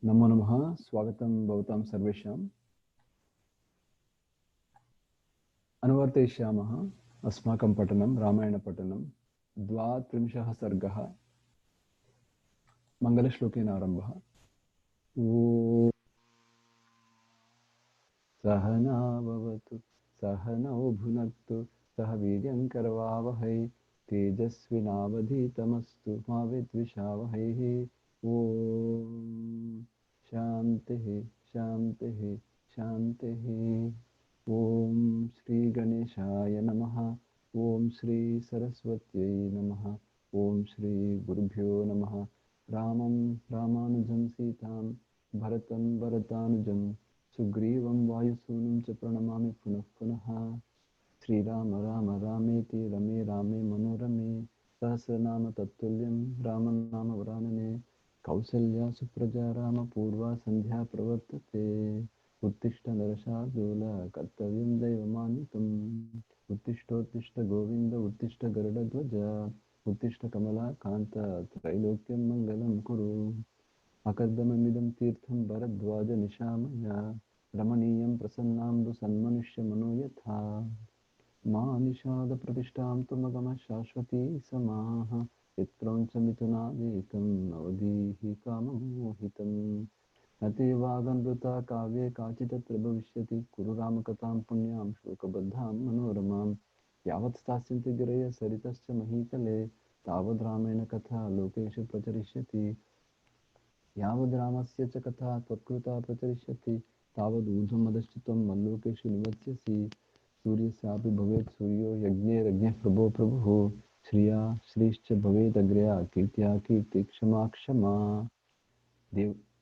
नमो नमः। स्वागतं भवतां सर्वेषाम्। अनुवर्तयिष्यामः अस्माकं पठनं रामायणपठनं 32 सर्गः मङ्गलश्लोकेन आरम्भः। ॐ सहना भवतु सहनौ भुनक्तु सह वीर्यं करवावहै तेजस्विनावधीतमस्तु मा विद्विषावहैः। ॐ शान्तिः शान्तिः शान्तिः। ओम श्री गणेशाय नमः। ओम श्री सरस्वत्यै नमः। ओम श्री गुरुभ्यो नमः। रामं रामानुजं सीतां भरतं भरतानुजं सुग्रीवं वायुसूनं च प्रणमामि पुनः पुनः। श्रीराम राम रामेति रमे रामे मनोरमे सहस्रनाम तत्तुल्यं रामनाम वरानने। कौसल्या सुप्रजा रामपूर्वा सन्ध्या प्रवर्तते। उत्तिष्ठ नरशार्दूल कर्तव्यं दैवमान्वितम्। उत्तिष्ठोत्तिष्ठ गोविन्द उत्तिष्ठ गरुडध्वज उत्तिष्ठ कमलाकान्त त्रैलोक्यं मङ्गलं कुरु। अकर्दममिदं तीर्थं भरद्वाज निशामया रमणीयं प्रसन्नाम्बु सन्मनुष्यमनो यथा। मा निषादप्रतिष्ठां त्वमगमः शाश्वती समाः चित्रं च मिथुनादेकं नवदीः काममोहितम्। न ते वागमृता काव्ये काचिदत्र भविष्यति कुरु रामकथां पुण्यां श्लोकबद्धां मनोरमां। यावत् स्थास्यन्ति गिरयः सरितश्च महीतले तावद् रामेण कथा लोकेषु प्रचरिष्यति। यावद् रामस्य च कथा त्वत्कृता प्रचरिष्यति तावदूर्ध्वमधश्च त्वं मल्लोकेषु निवत्स्यसि। सूर्यस्यापि भवेत् सूर्यो यज्ञैरग्निः प्रभो प्रभुः श्रिया श्रीश्च भवेदग्र्या कीर्त्या कीर्ति क्षमा क्षमा।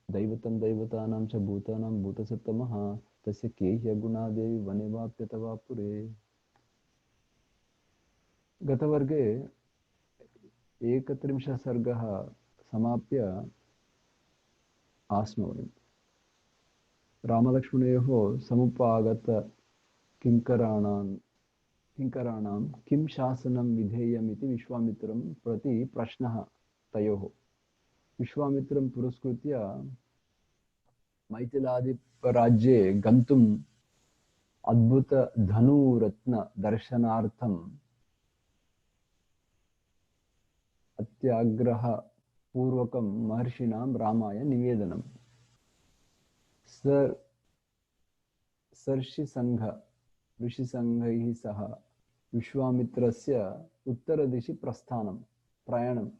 दैवतं दैवतानां च भूतानां भूतसत्तमः तस्य केह्यगुणा देवी वने वाप्यथवा पुरे। गतवर्गे 31 सर्गः समाप्य आस्म वयम्। रामलक्ष्मणयोः समुपागत किङ्कराणां किं शासनं विधेयमिति विश्वामित्रं प्रति प्रश्नः तयोः। विश्वामित्रं पुरस्कृत्य मैथिलादिपराज्ये गन्तुम् अद्भुतधनुरत्नदर्शनार्थम् अत्याग्रहपूर्वकं महर्षिणां रामाय निवेदनम्। ऋषिसङ्घैः सह विश्वामित्रस्य उत्तरदिशि प्रयाणम्।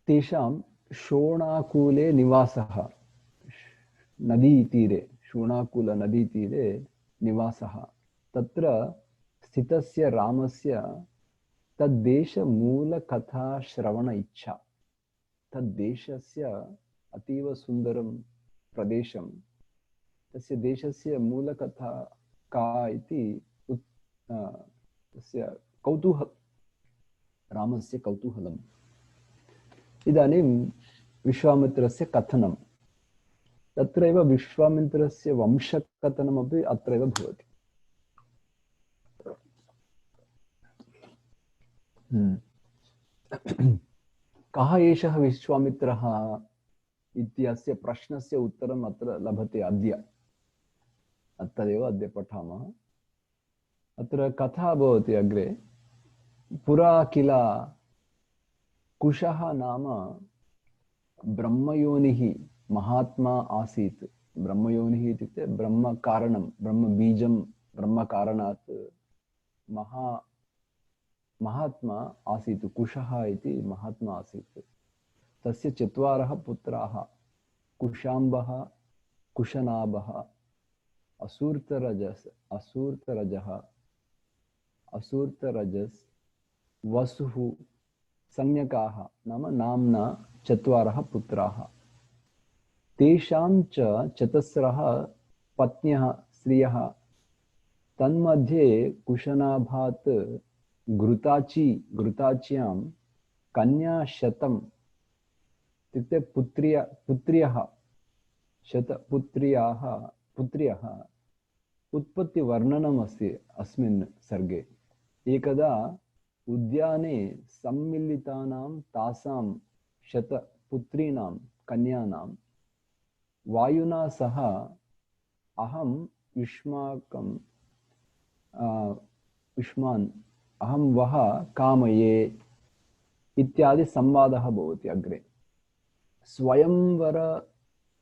तेषां शोणाकूले निवासः, नदीतीरे शोणाकूलनदीतीरे निवासः। तत्र स्थितस्य रामस्य तद्देशमूलकथाश्रवण इच्छा। तद्देशस्य अतीव सुन्दरं प्रदेशं, तस्य देशस्य मूलकथा का इति तस्य रामस्य कौतूहलम्। इदानीं विश्वामित्रस्य कथनं, तत्रैव विश्वामित्रस्य वंशकथनमपि अत्रैव भवति। कः एषः विश्वामित्रः इत्यस्य प्रश्नस्य उत्तरम् अत्र लभते अद्य। तदेव अद्य पठामः। अत्र कथा भवति अग्रे। पुरा किल कुशः नाम ब्रह्मयोनिः महात्मा आसीत्। ब्रह्मयोनिः इत्युक्ते ब्रह्मकारणं, ब्रह्मबीजं, ब्रह्मकारणात् महात्मा आसीत्। कुशः इति महात्मा आसीत्। तस्य 4 पुत्राः, कुशाम्बः, कुशनाभः, असूर्तरजस्, वसुः, संज्ञकाः नाम नाम्ना 4 पुत्राः। तेषां च 4 पत्न्यः, स्त्रियः। तन्मध्ये कुशनाभात् घृताच्यां कन्या 100 इत्युक्ते पुत्र्यः 100 पुत्र्यः उत्पत्तिवर्णनमस्ति अस्मिन् सर्गे। एकदा उद्याने सम्मिलितानां तासां 100 पुत्रीणां कन्यानां वायुना सह अहं युष्माकं युष्मान् अहं वह कामये इत्यादि संवादः भवति अग्रे। स्वयंवर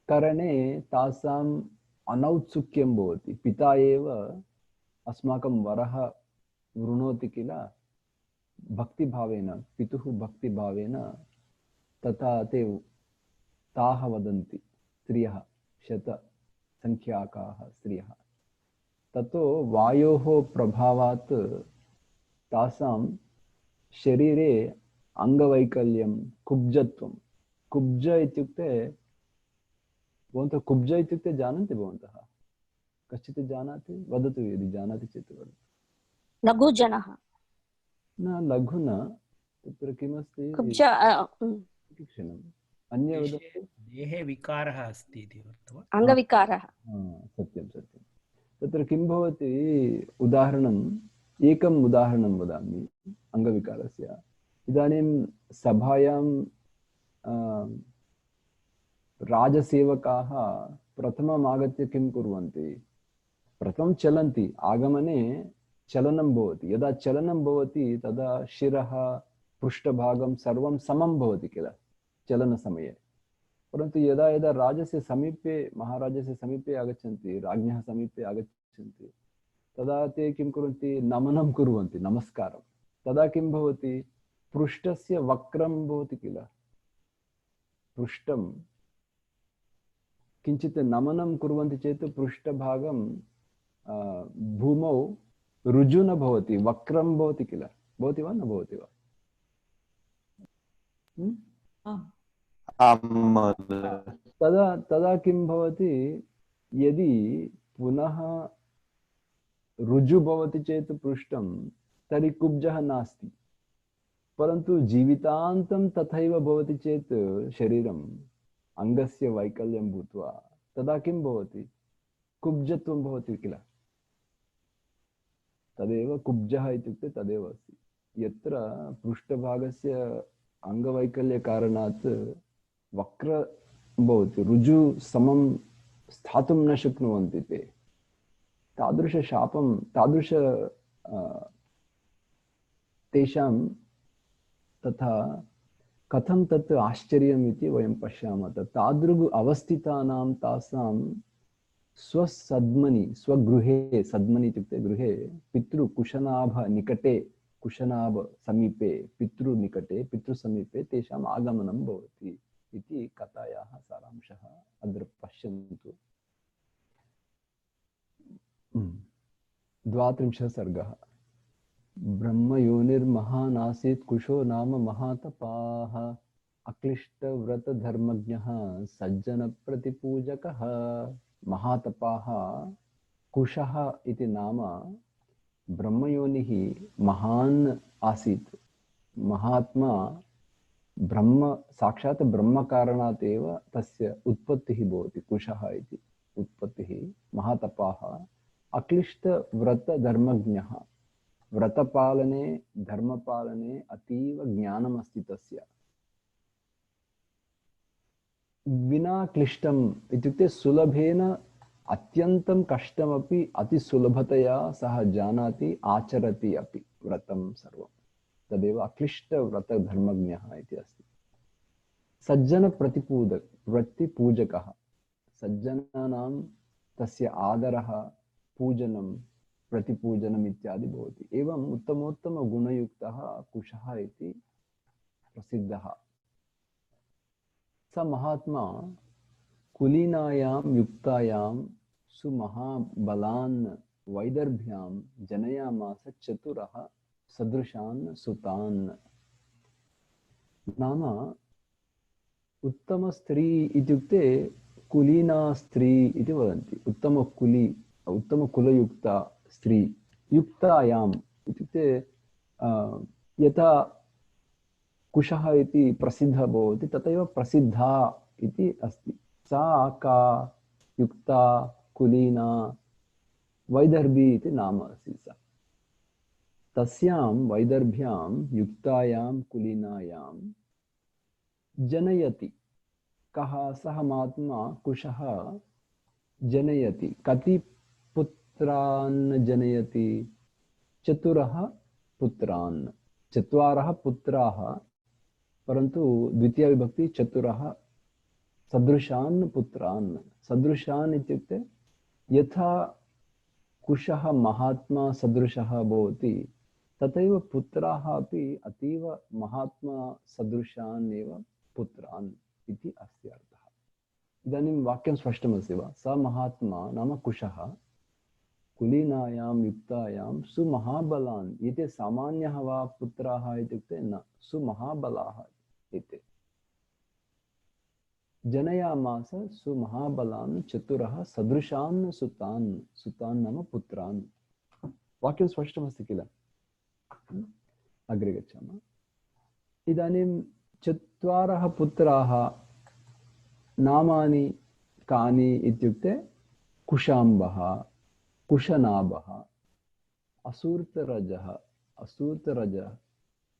करणे तासाम् अनौत्सुक्यं भवति। पिता एव अस्माकं वरः वृणोति किल, भक्तिभावेन, पितुः भक्तिभावेन, तथा ते ताः वदन्ति, स्त्रियः, शतसङ्ख्याकाः स्त्रियः। ततो वायोः प्रभावात् तासां शरीरे अंगवैकल्यं, कुब्जत्वं। कुब्ज इत्युक्ते, भवन्तः कुब्ज इत्युक्ते जानन्ति भवन्तः? कश्चित् जानाति? वदतु यदि जानाति चेत् वदतु। लघुजनः न, लघु न, तत्र किमस्ति? कुब्ज क्षणम्, अन्ये वदतु। देहे विकारः अस्ति इति उक्त्वा अङ्गविकारः। सत्यं सत्यं। तत्र किं भवति, उदाहरणम्, एकम् उदाहरणं वदामि अङ्गविकारस्य। इदानीं सभायां राजसेवकाः प्रथमम् आगत्य किं कुर्वन्ति? प्रथमं चलन्ति, आगमने चलनं भवति। यदा चलनं भवति तदा शिरः, पृष्ठभागं सर्वं समं भवति किल चलनसमये। परन्तु यदा यदा राजस्य समीपे, महाराजस्य समीपे आगच्छन्ति, राज्ञः समीपे आगच्छन्ति, तदा ते किं कुर्वन्ति? नमनं कुर्वन्ति, नमस्कारं। तदा किं भवति? पृष्ठस्य वक्रं भवति किल, पृष्ठं किञ्चित् नमनं कुर्वन्ति चेत् पृष्ठभागं भूमौ ऋजु न भवति, वक्रं भवति किल, भवति वा न भवति वा? तदा तदा किं भवति? यदि पुनः ऋजु भवति चेत् पृष्ठं, तर्हि कुब्जः नास्ति। परन्तु जीवितान्तं तथैव भवति चेत् शरीरम्, अङ्गस्य वैकल्यं भूत्वा, तदा किं भवति? कुब्जत्वं भवति किल। तदेव कुब्जः इत्युक्ते तदेव अस्ति। यत्र पृष्ठभागस्य अङ्गवैकल्यकारणात् वक्र भवति, ऋजु समं स्थातुं न शक्नुवन्ति ते, तादृशशापं, तादृश तेषां तथा कथं तत् आश्चर्यम् इति वयं पश्यामः। तादृग अवस्थितानां तासां स्वसद्मनि, स्वगृहे, सद्मनि इत्युक्ते गृहे, पितृकुशनाभ निकटे, कुशनाभ समीपे, पितृनिकटे, पितृसमीपे तेषाम् आगमनं भवति इति कथायाः सारांशः। अत्र पश्यन्तु। 32 सर्गः। ब्रह्मयोनिर्महानासीत् कुशो नाम महातपाः, अक्लिष्टव्रतधर्मज्ञः सज्जनप्रतिपूजकः। महातपाः, कुशः इति नाम ब्रह्मयोनिः महान् आसीत्। महात्मा ब्रह्म, साक्षात् ब्रह्मकारणात् एव तस्य उत्पत्तिः भवति। कुशः इति उत्पत्तिः। महातपाः, अक्लिष्टव्रतधर्मज्ञः, व्रतपालने, धर्मपालने अतीव ज्ञानमस्ति तस्य। विना क्लिष्टम् इत्युक्ते सुलभेन, अत्यन्तं कष्टमपि अतिसुलभतया सः जानाति, आचरति अपि व्रतं सर्वं। तदेव अक्लिष्टव्रतधर्मज्ञः इति अस्ति। प्रतिपूजकः, सज्जनानां तस्य आदरः, पूजनं, प्रतिपूजनम् इत्यादि भवति। एवम् उत्तमोत्तमगुणयुक्तः कुशः इति प्रसिद्धः। स महात्मा कुलीनायां युक्तायां सुमहाबलान् वैदर्भ्यां जनयामास चतुरः सदृशान् सुतान्। नाम उत्तमस्त्री इत्युक्ते कुलीना स्त्री इति वदन्ति। उत्तमकुलयुक्ता स्त्री। युक्तायाम् इत्युक्ते यथा कुशः इति प्रसिद्धः भवति तथैव प्रसिद्धा इति अस्ति। सा का युक्ता, कुलीना, वैदर्भी इति नाम अस्ति सा। तस्यां वैदर्भ्यां युक्तायां कुलीनायां जनयति, कः सः महात्मा कुशः जनयति, कति पुत्रान् जनयति? चतुरः पुत्रान्, चत्वारः पुत्राः, परन्तु द्वितीया विभक्ति चतुरः, सदृशान् पुत्रान्। सदृशान् इत्युक्ते यथा कुशः महात्मा सदृशः भवति तथैव पुत्राः अपि अतीव महात्मा सदृशान् एव पुत्रान् इति अस्य अर्थः। इदानीं वाक्यं स्पष्टमस्ति वा? स महात्मा नाम कुशः कुलीनायां युक्तायां सुमहाबलान्, एते सामान्यः वा पुत्राः इत्युक्ते न, सुमहाबलाः एते। जनयामास सुमहाबलान् चतुरः सदृशान् सुतान्, सुतान् नाम पुत्रान्। वाक्यं स्पष्टमस्ति किल? अग्रे गच्छामः। इदानीं चत्वारः पुत्राः, नामानि कानि इत्युक्ते कुशाम्बः, कुशनाभः, असूर्तरजः, असूर्तरजः,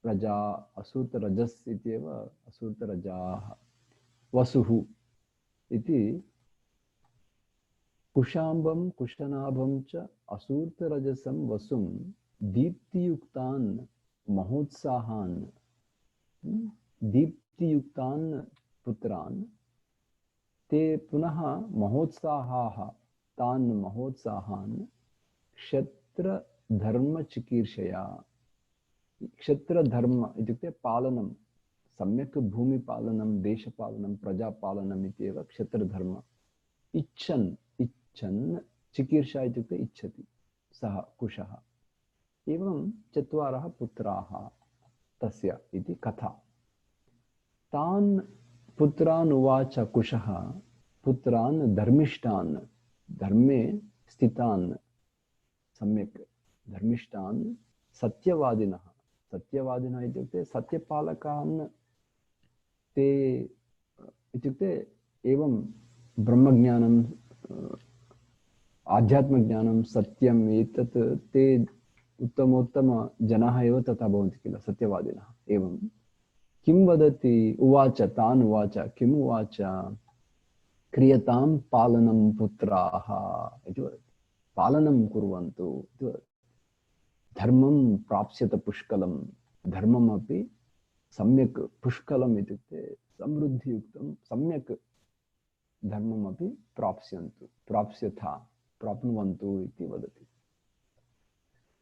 रजा, असूर्तरजस् इत्येव असूर्तरजाः, वसुः इति कुशाम्बं कुशनाभं च असूर्तरजसं वसुं दीप्तियुक्तान् महोत्साहान्, दीप्तियुक्तान् पुत्रान्, ते पुनः महोत्साहाः, तान् महोत्साहान् क्षत्रधर्मचिकीर्षया। क्षत्रधर्म इत्युक्ते पालनं, सम्यक् भूमिपालनं, देशपालनं, प्रजापालनम् इत्येव क्षत्रधर्म। इच्छन्, इच्छन्, चिकीर्षा इत्युक्ते इच्छति सः कुशः। एवं चत्वारः पुत्राः तस्य इति कथा। तान् पुत्रान् उवाच कुशः, पुत्रान् धर्मिष्ठान्, धर्मे स्थितान्, सम्यक् धर्मिष्ठान्, सत्यवादिनः, सत्यवादिनः इत्युक्ते सत्यपालकान्, ते इत्युक्ते एवं ब्रह्मज्ञानं, आध्यात्मज्ञानं, सत्यम्, एतत् ते उत्तमोत्तमजनाः एव तथा भवन्ति किल, सत्यवादिनः। एवं किं वदति? उवाच, तान् उवाच, किम् उवाच? क्रियतां पालनं पुत्राः इति वदति। पालनं कुर्वन्तु इति वदति। धर्मं प्राप्स्यत पुष्कलं, धर्ममपि सम्यक्, पुष्कलम् इत्युक्ते समृद्धियुक्तं, सम्यक् धर्ममपि प्राप्स्यन्तु, प्राप्स्यथा, प्राप्नुवन्तु इति वदति।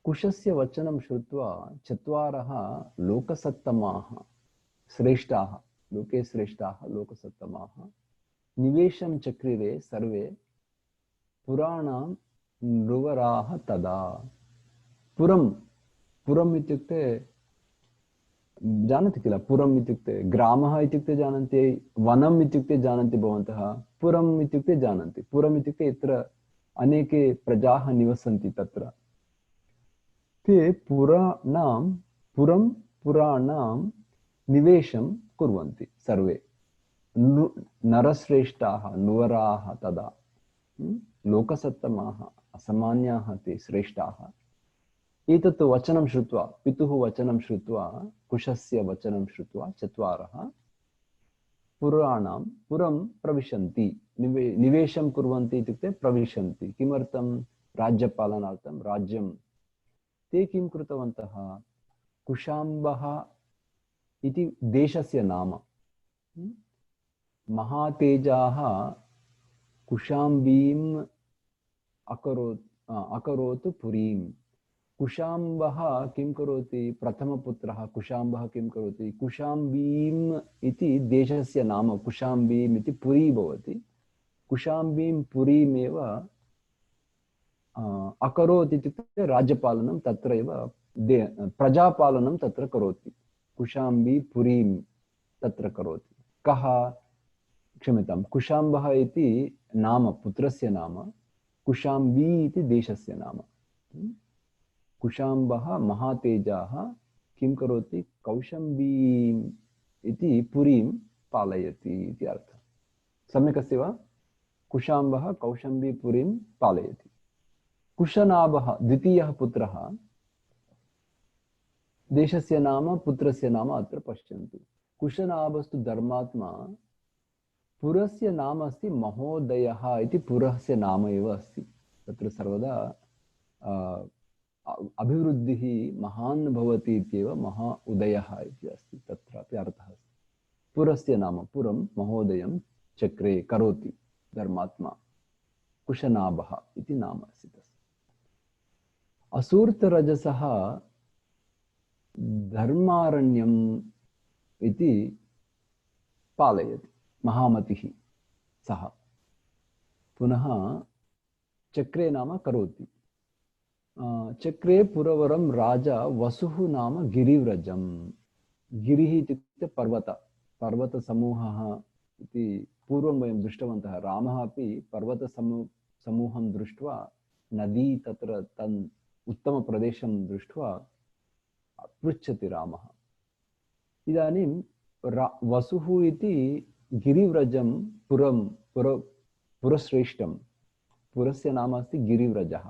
कुशस्य वचनं श्रुत्वा चत्वारः लोकसत्तमाः, श्रेष्ठाः, लोके श्रेष्ठाः लोकसत्तमाः, निवेशं चक्रिरे सर्वे पुराणां नृवराः तदा। पुरं, पुरम् इत्युक्ते जानन्ति किल? पुरम् इत्युक्ते ग्रामः इत्युक्ते जानन्ति, वनम् इत्युक्ते जानन्ति भवन्तः, पुरम् इत्युक्ते जानन्ति। पुरम् इत्युक्ते यत्र अनेके प्रजाः निवसन्ति तत्र। ते पुराणां, पुरं पुराणां निवेशं कुर्वन्ति सर्वे, नरश्रेष्ठाः, नुवराः तदा, लोकसत्तमाः, असामान्याः ते श्रेष्ठाः। एतत् वचनं श्रुत्वा, पितुः वचनं श्रुत्वा, कुशस्य वचनं श्रुत्वा चत्वारः पुराणां, पुरं प्रविशन्ति, निवेशं कुर्वन्ति इत्युक्ते प्रविशन्ति। किमर्थं? राज्यपालनार्थं, राज्यं। ते किं कृतवन्तः? कुशाम्बः इति देशस्य नाम। महातेजाः कुशाम्बीम् अकरोत् पुरीं। कुशाम्बः किं करोति? प्रथमपुत्रः कुशाम्बः किं करोति? कुशाम्बीम् इति देशस्य नाम, कुशाम्बीम् इति पुरी भवति। कुशाम्बीं पुरीमेव अकरोत् इत्युक्ते राज्यपालनं, तत्रैव प्रजापालनं तत्र करोति। कुशाम्बी पुरीं तत्र करोति। कः? क्षम्यतां, कुशाम्बः इति नाम, पुत्रस्य नाम, कुशाम्बी इति देशस्य नाम। कुशाम्बः महातेजाः किं करोति? कौशम्बीम् इति पुरीं पालयति इति अर्थः। सम्यक् अस्ति वा? कुशाम्बः कौशम्बीपुरीं पालयति। कुशनाभः द्वितीयः पुत्रः, देशस्य नाम, पुत्रस्य नाम अत्र पश्यन्तु। कुशनाभस्तु धर्मात्मा, पुरस्य नाम अस्ति महोदयः इति पुरस्य नाम एव अस्ति। तत्र सर्वदा अभिवृद्धिः महान् भवति इत्येव महा उदयः इति अस्ति, तत्रापि अर्थः अस्ति। पुरस्य नाम, पुरं महोदयं चक्रे करोति धर्मात्मा, कुशनाभः इति नाम अस्ति तस्य। असूर्तरजसः धर्मारण्यम् इति पालयति महामतिः सः। पुनः चक्रे नाम करोति। चक्रे पुरवरं राजा वसुः नाम गिरिव्रजं। गिरिः इत्युक्ते पर्वतसमूहः इति पूर्वं वयं दृष्टवन्तः। रामः अपि पर्वतसमूहं दृष्ट्वा, नदी तत्र तन् उत्तमप्रदेशं दृष्ट्वा पृच्छति रामः। इदानीं वसुः इति गिरिव्रजं पुरश्रेष्ठं, पुरस्य नाम अस्ति गिरिव्रजः,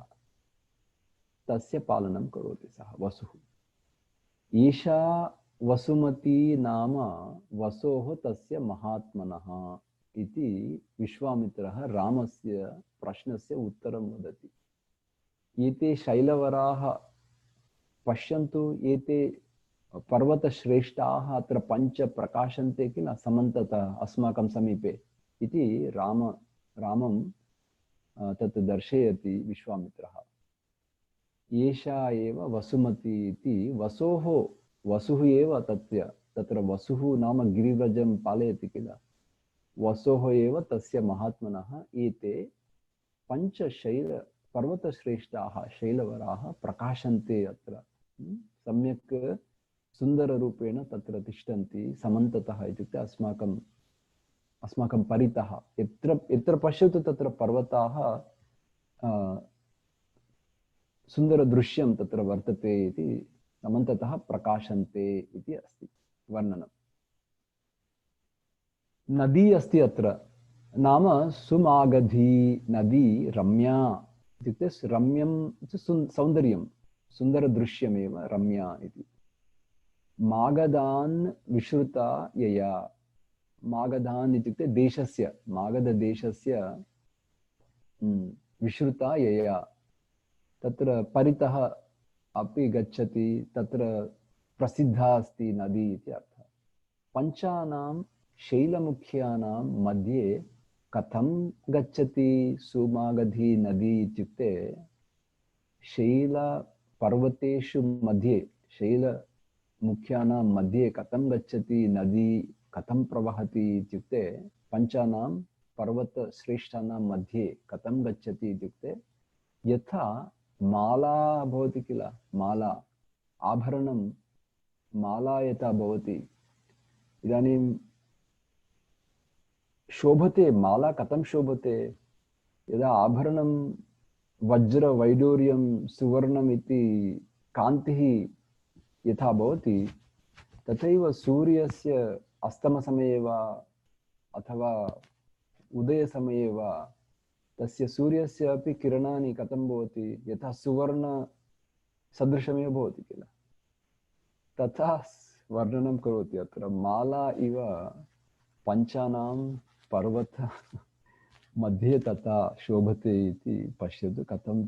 तस्य पालनं करोति सः वसुः। एषा वसुमती नाम वसोः तस्य महात्मनः इति विश्वामित्रः रामस्य प्रश्नस्य उत्तरं वदति। एते शैलवराः पश्यन्तु, एते पर्वतश्रेष्ठाः अत्र पञ्च प्रकाशन्ते किल समन्ततः अस्माकं समीपे इति रामं तत् दर्शयति विश्वामित्रः। एषा एव वसुमती इति वसुः एव तत्र वसुः नाम गिरिव्रजं पालयति किल, वसोः एव तस्य महात्मनः एते पञ्च पर्वतश्रेष्ठाः शैलवराः प्रकाशन्ते अत्र, सम्यक् सुन्दररूपेण तत्र तिष्ठन्ति समन्ततः, इत्युक्ते अस्माकं परितः यत्र पश्यतु तत्र पर्वताः सुन्दरदृश्यं तत्र वर्तते इति, समन्ततः प्रकाशन्ते इति अस्ति वर्णनं। नदी अस्ति अत्र, नाम सुमागधी नदी, रम्या इत्युक्ते रम्यं सौन्दर्यं, सुन्दरदृश्यमेव रम्या इति। मागधान् विश्रुता यया, मागधान् इत्युक्ते देशस्य, मागधदेशस्य विश्रुता यया, तत्र परितः अपि गच्छति, तत्र प्रसिद्धा अस्ति नदी इति अर्थः। पञ्चानां शैलमुख्यानां मध्ये कथं गच्छति सुमागधी नदी इत्युक्ते, शैलपर्वतेषु मध्ये, शैलमुख्यानां मध्ये कथं गच्छति नदी, कथं प्रवहति इत्युक्ते, पञ्चानां पर्वतश्रेष्ठानां मध्ये कथं गच्छति इत्युक्ते, यथा माला भवति किल, माला आभरणं, माला यथा भवति, इदानीं शोभते, माला कथं शोभते, यदा आभरणं वज्रवैडूर्यं सुवर्णम् इति कान्तिः यथा भवति, तथैव सूर्यस्य अस्तमसमये वा अथवा उदयसमये वा तस्य सूर्यस्य अपि किरणानि कथं भवति, यथा सुवर्णसदृशमेव भवति किल, तथा वर्णनं करोति अत्र। माला इव पञ्चानां पर्वत मध्ये तथा शोभते इति पश्यतु, कथं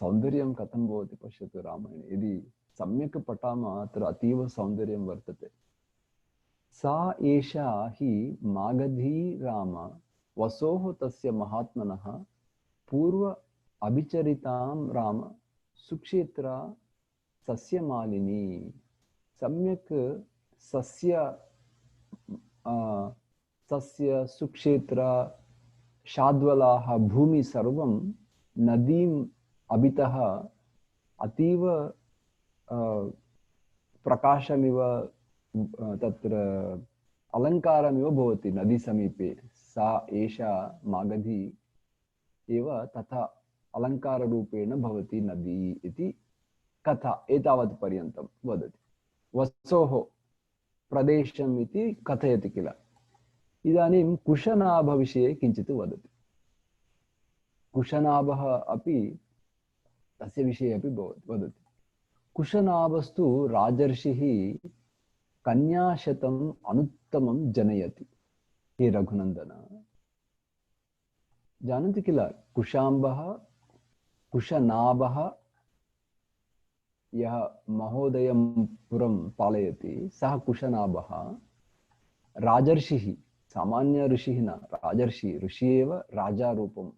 सौन्दर्यं कथं भवति पश्यतु रामायणे। यदि सम्यक् पठामः अत्र अतीव सौन्दर्यं वर्तते। सा एषा हि मागधी राम वसोः तस्य महात्मनः पूर्व अभिचरितां राम सुक्षेत्रा सस्यमालिनी। सम्यक् सस्य सुक्षेत्र शाद्वलाः भूमि सर्वं नदीम् अभितः अतीव प्रकाशमिव तत्र अलङ्कारमिव भवति नदी समीपे। सा एषा मागधी एव तथा अलङ्काररूपेण भवति नदी इति कथा एतावत् पर्यन्तं वदति। वसोः प्रदेशम् इति कथयति किल। इदानीं कुशनाभविषये किञ्चित् वदति। कुशनाभः अपि तस्य विषये अपि वदति। कुशनाभस्तु राजर्षिः कन्याशतम् अनुत्तमं जनयति। हे रघुनंदन, जानन्ति किल कुशाम्बः कुशनाभः यः महोदयं पुरं पालयति सः कुशनाभः राजर्षिः, सामान्य ऋषिः न, राजर्षि, ऋषि एव राजारूपं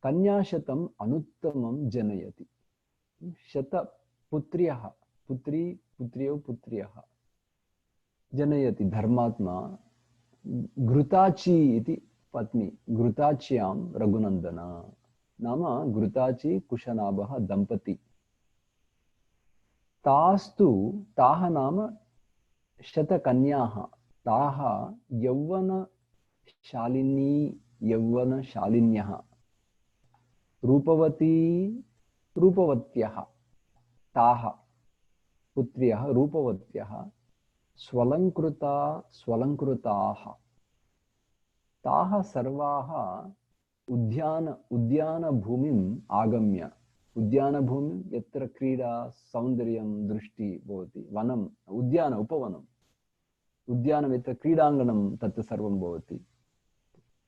कन्याशतम् अनुत्तमं जनयति। शतपुत्र्यः, पुत्री पुत्र्यौ पुत्र्यः जनयति, धर्मात्मा। घृताची इति पत्नी, घृताच्यां रघुनंदन नाम घृताची कुशनाभः दंपती। तास्तु, ताः नाम शतकन्याः, ताः यौवनशालिनी, यौवनशालिन्यः, रूपवती, रूपवत्यः, ताः पुत्र्यः रूपवत्यः, स्वलंकृता, स्वलंकृताः, ताः सर्वाः उद्यानभूमिम् आगम्य, उद्यानभूमिं यत्र क्रीडा सौन्दर्यं दृष्टि भवति, वनम्, उद्यान उपवनम्, उद्यानं यत्र क्रीडाङ्गणं तत् सर्वं भवति,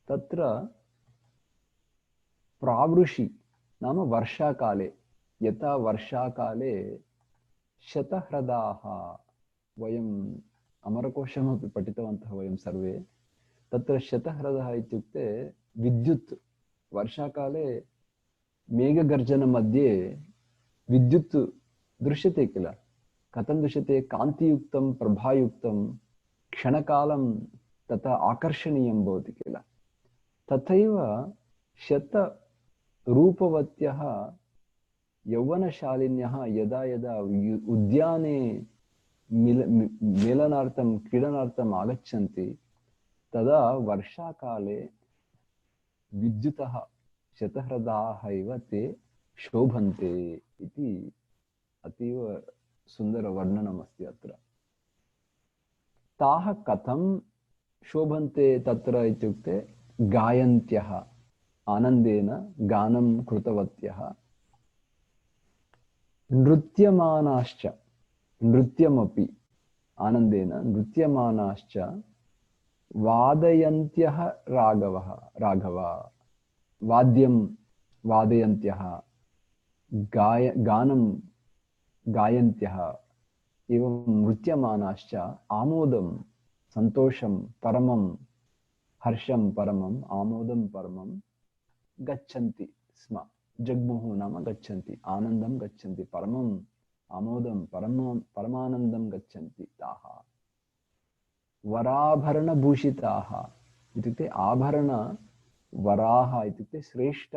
तत्र प्रावृषि नाम वर्षाकाले, यथा वर्षाकाले शतह्रदाः, वयम् अमरकोशमपि पठितवन्तः वयं सर्वे, तत्र शतह्रदः इत्युक्ते विद्युत्, वर्षाकाले मेघगर्जनमध्ये विद्युत् दृश्यते किल, कथं दृश्यते, कान्तियुक्तं प्रभायुक्तं क्षणकालं तथा आकर्षणीयं भवति किल, तथैव शतरूपवत्यः यौवनशालिन्यः यदा यदा उद्याने मेलनार्थं क्रीडनार्थम् आगच्छन्ति तदा वर्षाकाले विद्युतः शतह्रदाः इव ते शोभन्ते इति अतीव सुन्दरवर्णनमस्ति अत्र। ताः कथं शोभन्ते तत्र इत्युक्ते गायन्त्यः, आनन्देन गानं कृतवत्यः, नृत्यमानाश्च, नृत्यमपि आनन्देन नृत्यमानाश्च, वादयन्त्यः राघवः, राघव, वाद्यं वादयन्त्यः, गानं गायन्त्यः, एवं नृत्यमानाश्च, आमोदं सन्तोषं परमं, हर्षं परमं, आमोदं परमं गच्छन्ति स्म, जग्मुः नाम गच्छन्ति, आनन्दं गच्छन्ति, परमम् आमोदं परमानन्दं गच्छन्ति ताः। वराभरणभूषिताः इत्युक्ते आभरण, वराः इत्युक्ते श्रेष्ठ,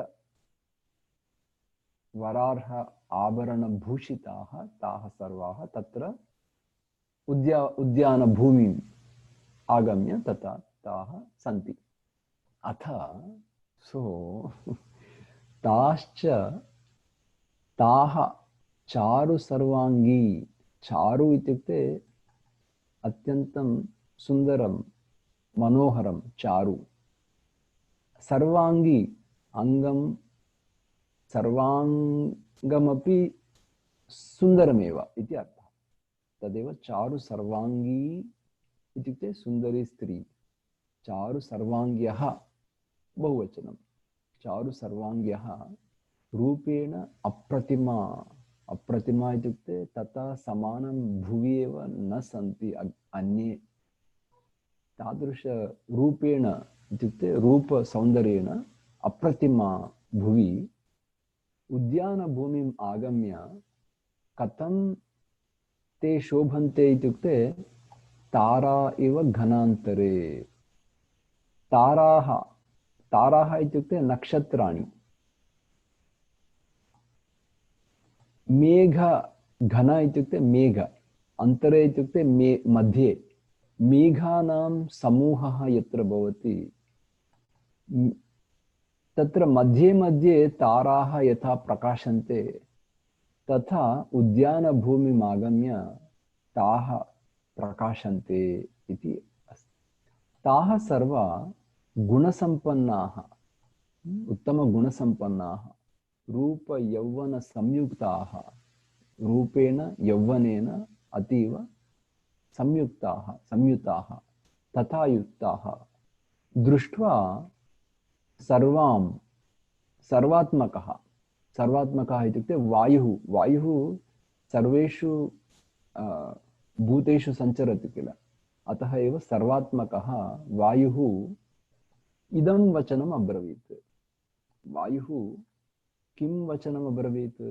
वरार्ह आभरणभूषिताः ताः सर्वाः तत्र उद्यानभूमिम् आगम्य तथा ताः सन्ति। अथ ताश्च, ताः चारु सर्वांगी, चारु इत्युक्ते अत्यन्तं सुन्दरं मनोहरं चारु, सर्वांगी अंगं, सर्वांगमपि सुन्दरमेव इति अर्थः, तदेव चारु सर्वांगी इत्युक्ते सुन्दरी स्त्री, चारु सर्वांग्यः बहुवचनं, चारु सर्वांग्यः रूपेण अप्रतिमा, अप्रतिमा इत्युक्ते तथा समानं भुवि एव न सन्ति अन्ये, तादृश रूपेण इत्युक्ते रूप सौन्दर्येण अप्रतिमा भुवि उद्यानभूमिम् आगम्य कथं ते शोभन्ते इत्युक्ते तारा इव घनान्तरे, ताराः, ताराः इत्युक्ते नक्षत्राणि, मेघ, घन इत्युक्ते मेघ, अन्तरे इत्युक्ते मध्ये, मेघानां समूहः यत्र भवति तत्र मध्ये मध्ये ताराः यथा प्रकाशन्ते तथा उद्यानभूमिम् आगम्य ताः प्रकाशन्ते इति अस्ति। ताः सर्वा गुणसम्पन्नाः, उत्तमगुणसम्पन्नाः, रूपयौवनसंयुक्ताः, रूपेण यौवनेन अतीव संयुक्ताः, संयुताः, तथा युक्ताः दृष्ट्वा सर्वात्मकः सर्वात्मकः इत्युक्ते वायुः सर्वेषु भूतेषु सञ्चरति किल, अतः एव सर्वात्मकः वायुः इदं वचनम् अब्रवीत्। वायुः किं वचनम् अब्रवीत्?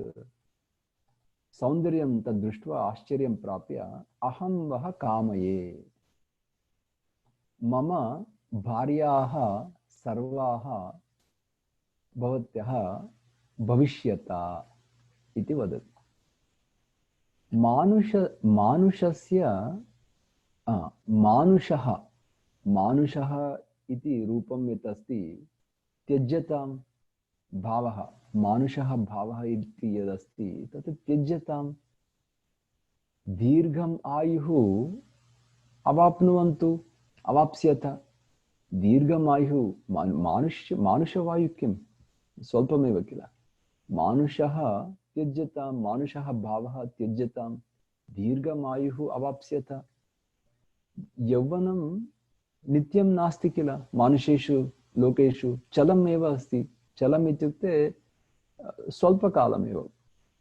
सौन्दर्यं तद् दृष्ट्वा आश्चर्यं प्राप्य अहं वः कामये, मम भार्याः सर्वाः भवत्यः भविष्यता इति वदति। मानुषः इति रूपं यत् अस्ति त्यज्यतां भावः, मानुषः भावः इति यदस्ति तत् त्यज्यतां। दीर्घम् आयुः अवाप्स्यथ। दीर्घम् आयुः मानुषवायुः किं स्वल्पमेव किल। मानुषः त्यज्यतां, मानुषः भावः त्यज्यतां, दीर्घमायुः अवाप्स्यथ। यौवनं नित्यं नास्ति किल, मानुषेषु लोकेषु चलम् एव अस्ति। चलम् इत्युक्ते स्वल्पकालमेव।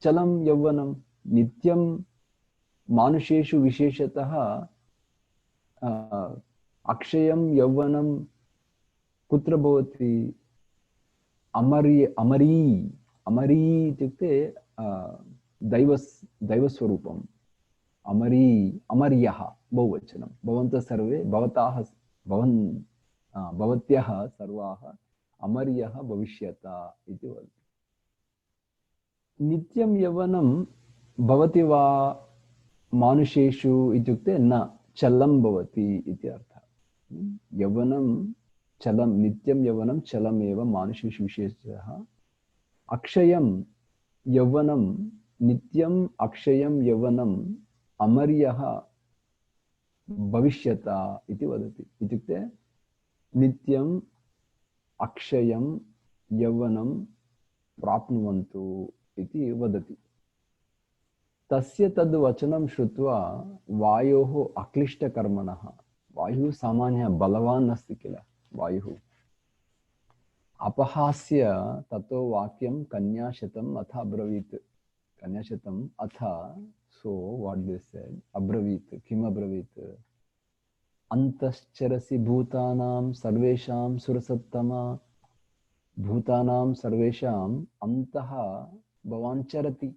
चलं यौवनं नित्यं मानुषेषु विशेषतः अक्षयं यौवनं कुत्र भवति? अमरी इत्युक्ते दैवस्वरूपम्। अमर्यः बहुवचनं। भवन्तः सर्वे भवत्यः सर्वाः अमर्यः भविष्यता इति वदति। नित्यं यौवनं भवति वा मानुषेषु इत्युक्ते न, चलं भवति इति अर्थः। यौवनं चलं, नित्यं यौवनं चलमेव मानुषेषु विशेषतः। अक्षयं यौवनं नित्यम् अक्षयं यौवनम् अमर्यः भविष्यता इति वदति। इत्युक्ते नित्यम् अक्षयं यौवनं प्राप्नुवन्तु इति वदति। तस्य तद् वचनं श्रुत्वा वायोः अक्लिष्टकर्मणः, वायुः सामान्यः बलवान् अस्ति किल वायुः, अपहास्य ततो वाक्यं कन्याशतम् अथ अब्रवीत्। कन्याशतम् अथ, सो व्हाट दे सेड, अब्रवीत्। किम् अब्रवीत्? अन्तश्चरसि भूतानां सर्वेषां सुरसत्तमा। भूतानां सर्वेषाम् अन्तः भवान् चरति,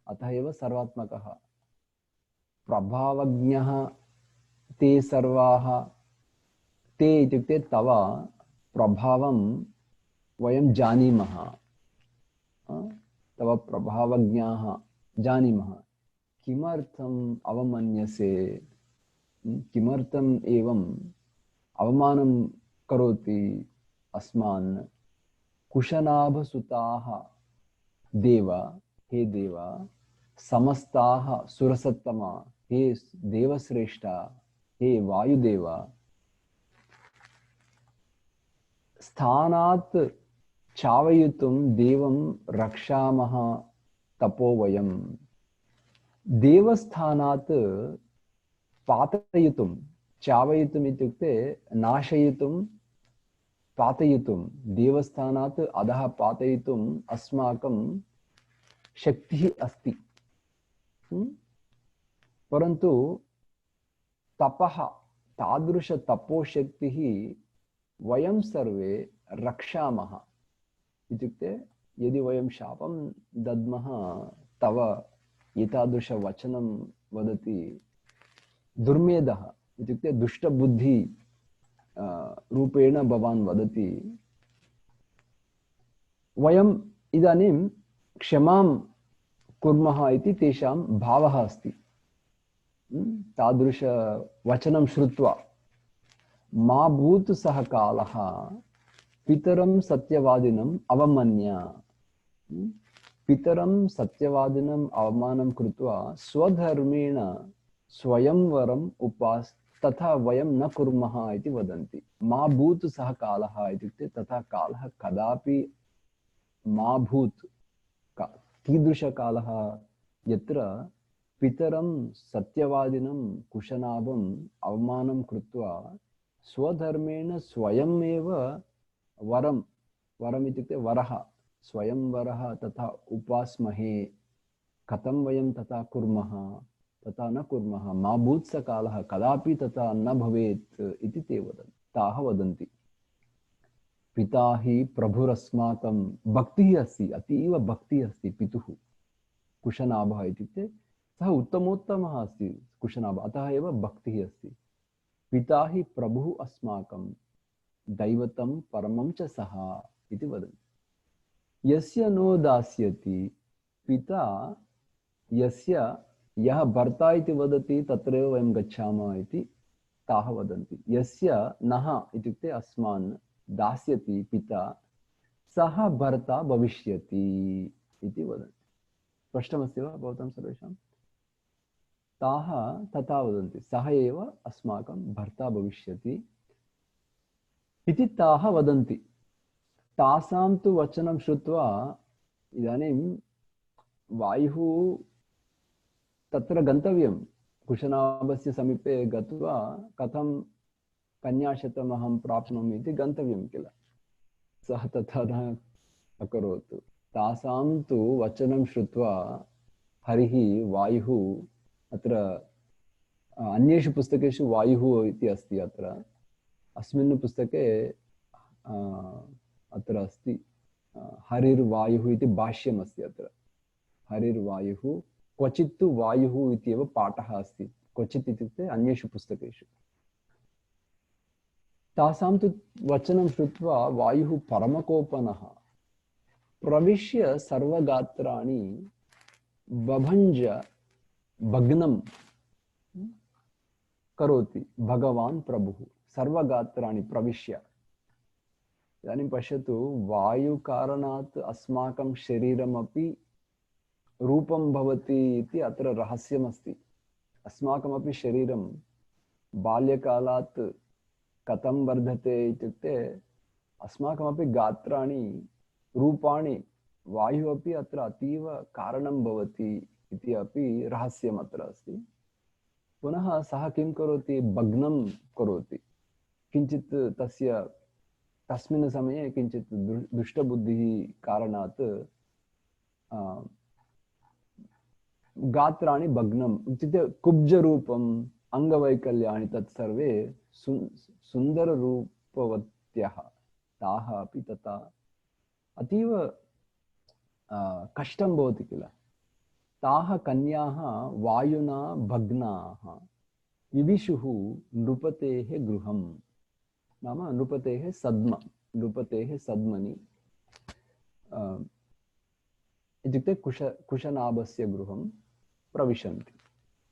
अतः एव सर्वात्मकः। प्रभावज्ञः ते सर्वाः। ते इत्युक्ते तव प्रभावं वयं जानीमः, तव प्रभावज्ञाः जानीमः। किमर्थम् अवमन्यसे? किमर्थम् एवम् अवमानं करोति अस्मान्? कुशनाभसुताः देव, हे देव, समस्ताः सुरसत्तमा, हे देवश्रेष्ठा, हे वायुदेव, स्थानात् चावयितुं देवं रक्षामः तपो वयं। देवस्थानात् पातयितुं, चावयितुम् इत्युक्ते नाशयितुं, पातयितुं, देवस्थानात् अधः पातयितुम् अस्माकं शक्तिः अस्ति। परन्तु तपः, तादृश तपोशक्तिः वयं सर्वे रक्षामः। इत्युक्ते यदि वयं शापं दद्मः, तव एतादृशवचनं वदति, दुर्मेधः इत्युक्ते दुष्टबुद्धि रूपेण भवान् वदति, वयम् इदानीं क्षमां कुर्मः इति तेषां भावः अस्ति। तादृशवचनं श्रुत्वा मा भूत् सः कालः पितरं सत्यवादिनम् अवमन्य। पितरं सत्यवादिनम् अवमानं कृत्वा स्वधर्मेण स्वयंवरम् उपास, तथा वयं न कुर्मः इति वदन्ति। मा भूत् सः कालः इत्युक्ते तथा कालः कदापि मा भूत्। कीदृशकालः? यत्र पितरं सत्यवादिनं कुशनाभम् अवमानं कृत्वा स्वधर्मेण स्वयमेव वरं वरम् इत्युक्ते वरः स्वयं वरः तथा उपास्महे कथं वयं तथा कुर्मः तथा न कुर्मः मा भूत्स कालः कदापि तथा न भवेत् इति ते वदन्ति ताः वदन्ति पिता हि प्रभुरस्माकं भक्तिः अस्ति अतीव भक्तिः अस्ति पितुः कुशनाभः इत्युक्ते सः उत्तमोत्तमः अस्ति कुशनाभः अतः एव भक्तिः अस्ति पिता हि प्रभुः अस्माकं दैवतं परमं च सः इति वदन्ति यस्य नो दास्यति पिता यस्य यः भर्ता इति वदति तत्रैव वयं गच्छामः इति ताः वदन्ति यस्य नः इत्युक्ते अस्मान् दास्यति पिता सः भर्ता भविष्यति इति वदन्ति स्पष्टमस्ति वा भवतां सर्वेषां ताः तथा वदन्ति सः एव अस्माकं भर्ता भविष्यति इति ताः वदन्ति तासां तु वचनं श्रुत्वा इदानीं वायुः तत्र गन्तव्यं कुशनाभस्य समीपे गत्वा कथं कन्याशतमहं प्राप्नोमि इति गन्तव्यं किल सः तथा न अकरोत् तासां तु वचनं श्रुत्वा हरिः वायुः अत्र अन्येषु पुस्तकेषु वायुः इति अस्ति अत्र अस्मिन् पुस्तके अत्र अस्ति हरिर्वायुः इति भाष्यम् अस्ति अत्र हरिर्वायुः क्वचित् तु वायुः इत्येव पाठः अस्ति क्वचित् इत्युक्ते अन्येषु पुस्तकेषु तासां तु वचनं श्रुत्वा वायुः परमकोपनः प्रविश्य सर्वगात्राणि बभञ्ज भग्नं करोति भगवान् प्रभुः सर्वगात्राणि प्रविश्य इदानीं पश्यतु वायुकारणात् अस्माकं शरीरमपि रूपं भवति इति अत्र रहस्यमस्ति अस्माकमपि शरीरं बाल्यकालात् कथं वर्धते इत्युक्ते अस्माकमपि गात्राणि रूपाणि वायुः अपि अत्र अतीव कारणं भवति इति अपि रहस्यम् अत्र अस्ति पुनः सः किं करोति भग्नं करोति किञ्चित् तस्य तस्मिन् समये किञ्चित् दुष्टबुद्धिः कारणात् गात्राणि भग्नम् इत्युक्ते कुब्जरूपम् अङ्गवैकल्याणि तत्सर्वे सुन्दररूपवत्यः ताः अपि तथा अतीव कष्टं भवति किल ताः कन्याः वायुना भग्नाः विविशुः नृपतेः गृहं नाम नृपतेः सद्मनि इत्युक्ते कुशनाभस्य गृहं प्रविशन्ति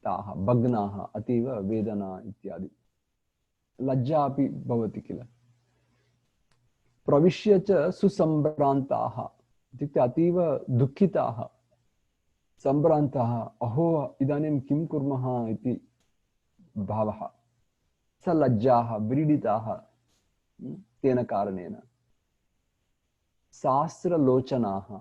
ताः भग्नाः अतीव वेदना इत्यादि लज्जा अपि भवति किल प्रविश्य च सुसम्भ्रान्ताः इत्युक्ते अतीव दुःखिताः सम्भ्रान्ताः अहो इदानीं किं कुर्मः इति भावः सलज्जाः व्रीडिताः तेन कारणेन सहस्रलोचनाः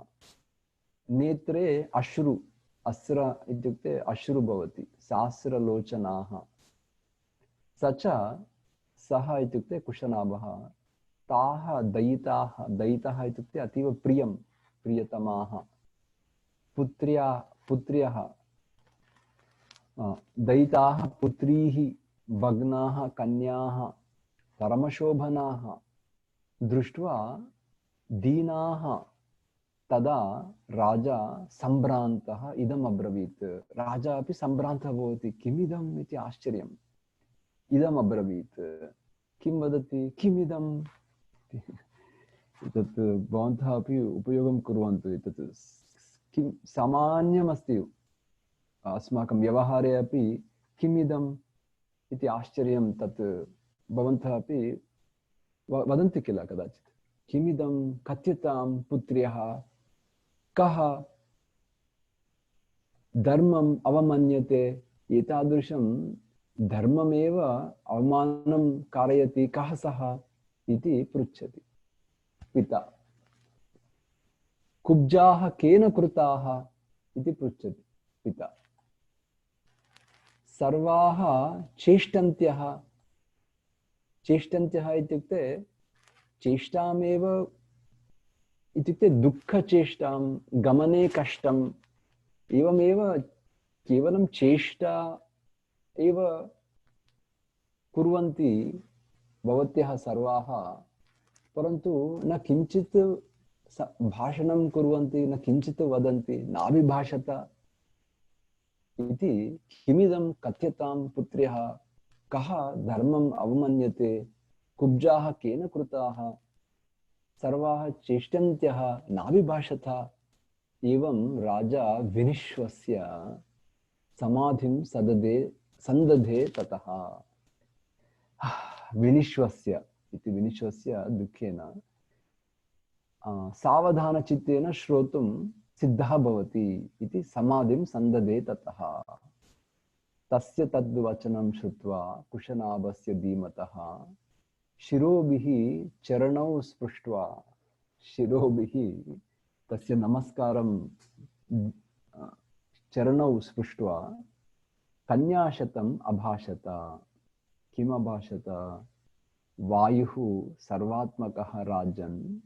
नेत्रे अश्रु अस्र इत्युक्ते अश्रु भवति सहस्रलोचनाः स च सः इत्युक्ते कुशनाभः ताः दयिताः इत्युक्ते अतीव प्रियतमाः पुत्र्यः दयिताः पुत्रीः भग्नाः कन्याः परमशोभनाः दृष्ट्वा दीनाः तदा राजा सम्भ्रान्तः इदम् अब्रवीत् राजा अपि सम्भ्रान्तः भवति किमिदम् इति आश्चर्यम् इदम् अब्रवीत् किं वदति किमिदम् एतत् भवन्तः अपि उपयोगं कुर्वन्तु एतत् किं सामान्यमस्ति अस्माकं व्यवहारे अपि किमिदम् इति आश्चर्यं तत् भवन्तः अपि वदन्ति किल कदाचित् किमिदं कथ्यतां पुत्र्यः कः धर्मम् अवमन्यते एतादृशं धर्ममेव अवमानं कारयति कः सः इति पृच्छति पिता कुब्जाः केन कृताः इति पृच्छति पिता सर्वाः चेष्टन्त्यः। चेष्टन्त्यः इत्युक्ते चेष्टामेव, इत्युक्ते दुःखचेष्टां, गमने कष्टम्, एवमेव केवलं चेष्टा एव कुर्वन्ति भवत्यः सर्वाः, परन्तु न किञ्चित् भाषणं कुर्वन्ति, न किञ्चित् वदन्ति, नाभिभाषत इति। किमिदं कथ्यतां पुत्र्यः, कः धर्मम् अवमन्यते, कुब्जाः केन कृताः, सर्वाः चेष्टन्त्यः नाभिभाषत। एवं राजा विनिश्वस्य समाधिं संदधे ततः। विनिश्वस्य इति, विनिश्वस्य दुःखेन सावधानचित्तेन श्रोतुं सिद्धः भवति इति, समाधिं संदधे ततः। तस्य तद्वचनं श्रुत्वा कुशनाभस्य धीमतः शिरोभिः चरणौ स्पृष्ट्वा, शिरोभिः तस्य नमस्कारं चरणौ स्पृष्ट्वा कन्याशतम् अभाषत। किम् अभाषत? वायुः सर्वात्मकः राजन्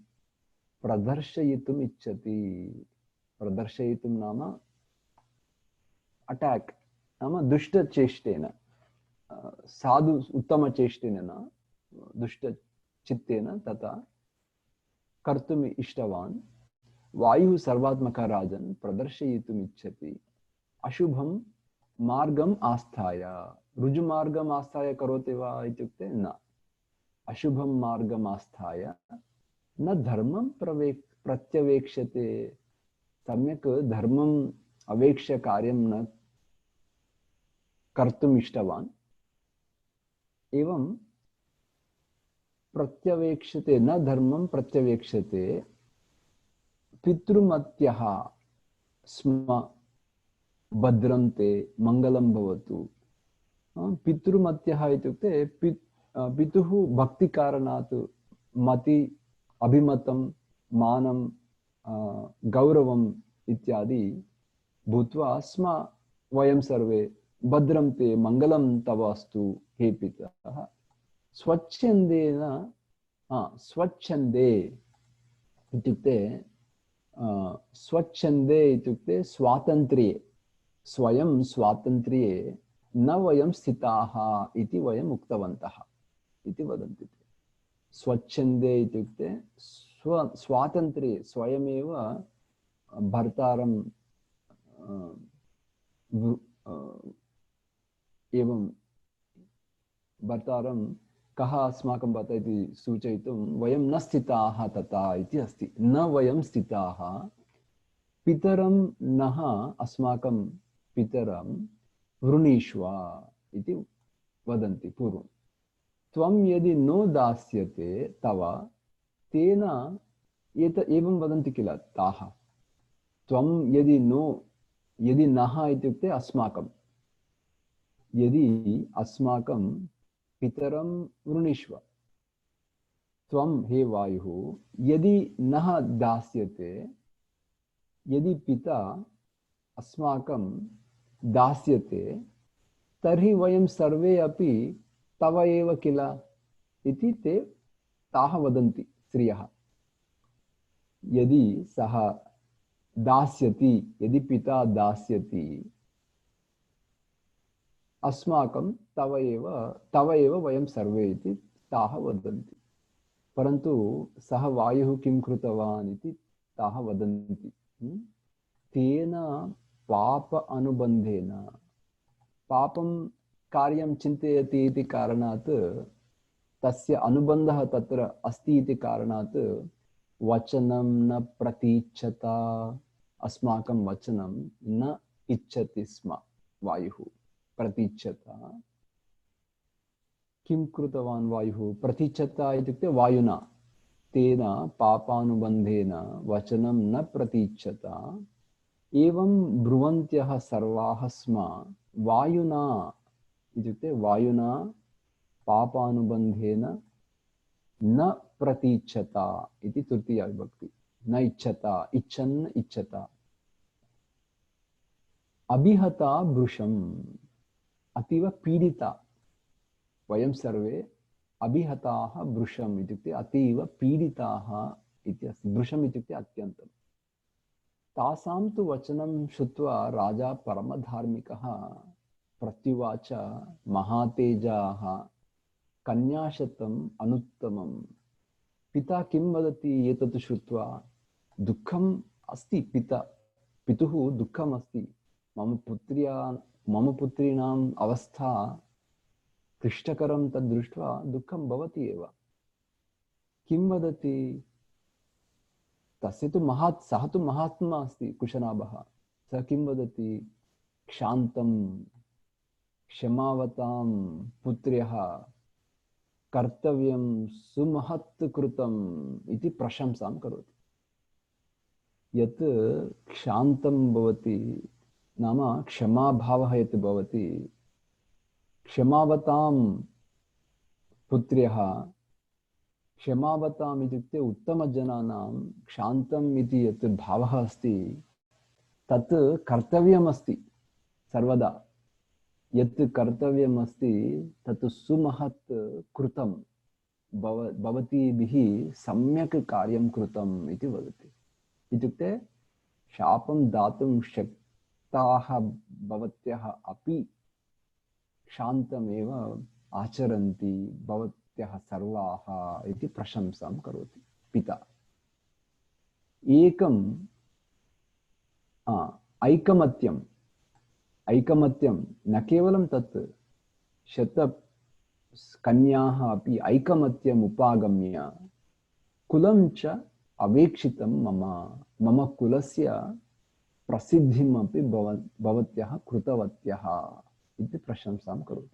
प्रदर्शयितुम् इच्छति। प्रदर्शयितुं नाम अटैक्, नाम दुष्टचेष्टेन, साधु उत्तमचेष्टेन न, दुष्टचित्तेन तथा कर्तुम् इष्टवान्। वायुः सर्वात्मकः राजन् प्रदर्शयितुम् इच्छति। अशुभं मार्गम् आस्थाय, ऋजुमार्गम् आस्थाय करोति वा इत्युक्ते न, अशुभं मार्गम् आस्थाय न धर्मं प्रत्यवेक्ष्यते। सम्यक् धर्मम् अवेक्ष्य कार्यं न कर्तुम् इष्टवान्। एवं प्रत्यवेक्ष्यते, न धर्मं प्रत्यवेक्ष्यते, पितृमत्यः स्म भद्रं ते मङ्गलं भवतु। पितृमत्यः इत्युक्ते पितुः भक्तिकारणात् मति, अभिमतं, मानं, गौरवम् इत्यादि भूत्वा स्म वयं सर्वे, भद्रं ते मङ्गलं तव अस्तु हे पितः। स्वच्छन्देन, स्वच्छन्दे इत्युक्ते स्वच्छन्दे इत्युक्ते स्वातन्त्र्ये, स्वयं स्वातन्त्र्ये न वयं स्थिताः इति वयम् उक्तवन्तः इति वदन्ति। स्वच्छन्दे इत्युक्ते स्वातन्त्र्ये, स्वयमेव भर्तारं एवं भर्तारं कः अस्माकं भर्ता इति सूचयितुं वयं न स्थिताः तथा इति अस्ति। न वयं स्थिताः, पितरं नः अस्माकं पितरं वृणीष्व इति वदन्ति पूर्वं। त्वं यदि नो दास्यते तव तेन, एवं वदन्ति किल ताः। त्वं यदि नो, यदि नः इत्युक्ते अस्माकं, यदि अस्माकं पितरं वृणीष्व। त्वं हे वायुः यदि नः दास्यते, यदि पिता अस्माकं दास्यते, तर्हि वयं सर्वे अपि तव एव किल इति ताः वदन्ति स्त्रियः। यदि सः दास्यति, यदि पिता दास्यति, अस्माकं तव एव वयं सर्वे इति ताः वदन्ति। परन्तु सः वायुः किं कृतवान् इति ताः वदन्ति। तेन पाप अनुबन्धेन, पापं कार्यं चिन्तयति इति कारणात्, तस्य अनुबन्धः तत्र अस्ति इति कारणात् वचनं न प्रतीच्छता, अस्माकं वचनं न इच्छति स्म वायुः। प्रतीच्छता, किं कृतवान् वायुः? प्रतीच्छता इत्युक्ते वायुना, तेन पापानुबन्धेन वचनं न प्रतीच्छता। एवं ब्रुवन्त्यः सर्वाः स्म वायुना, इत्युक्ते वायुना पापानुबन्धेन न प्रतीच्छता इति तृतीया विभक्ति। न इच्छता, इच्छन् इच्छता। अभिहता भृशम्, अतीव पीडिता, वयं सर्वे अभिहताः भृशम् इत्युक्ते अतीव पीडिताः इति अस्ति। भृशम् इत्युक्ते अत्यन्तं। तासां तु वचनं श्रुत्वा राजा परमधार्मिकः प्रत्युवाच, महातेजाः कन्याशतम् अनुत्तमम्। पिता किं वदति एतत् श्रुत्वा? दुःखम् अस्ति, पितुः दुःखम् अस्ति। मम पुत्रीणाम् अवस्था क्लिष्टकरं तद् दृष्ट्वा दुःखं भवति एव। किं वदति? सः तु महात्मा अस्ति कुशनाभः। सः किं वदति? क्षान्तं क्षमावतां पुत्र्यः कर्तव्यं सुमहत् कृतम् इति प्रशंसां करोति। यत् क्षान्तं भवति नाम क्षमाभावः यत् भवति, क्षमावतां पुत्र्यः, क्षमावताम् इत्युक्ते उत्तमजनानां क्षान्तम् इति यत् भावः अस्ति तत् कर्तव्यमस्ति सर्वदा। यत् कर्तव्यमस्ति तत् सुमहत् कृतं, भवतीभिः सम्यक् कार्यं कृतम् इति वदति। इत्युक्ते शापं दातुं शक्ताः भवत्यः अपि शान्तमेव आचरन्ति भवत्यः सर्वाः इति प्रशंसां करोति पिता। ऐकमत्यं न केवलं तत्, शतकन्याः अपि ऐकमत्यम् उपागम्य कुलं च अवेक्षितं मम कुलस्य प्रसिद्धिम् अपि भवत्यः कृतवत्यः इति प्रशंसां करोति।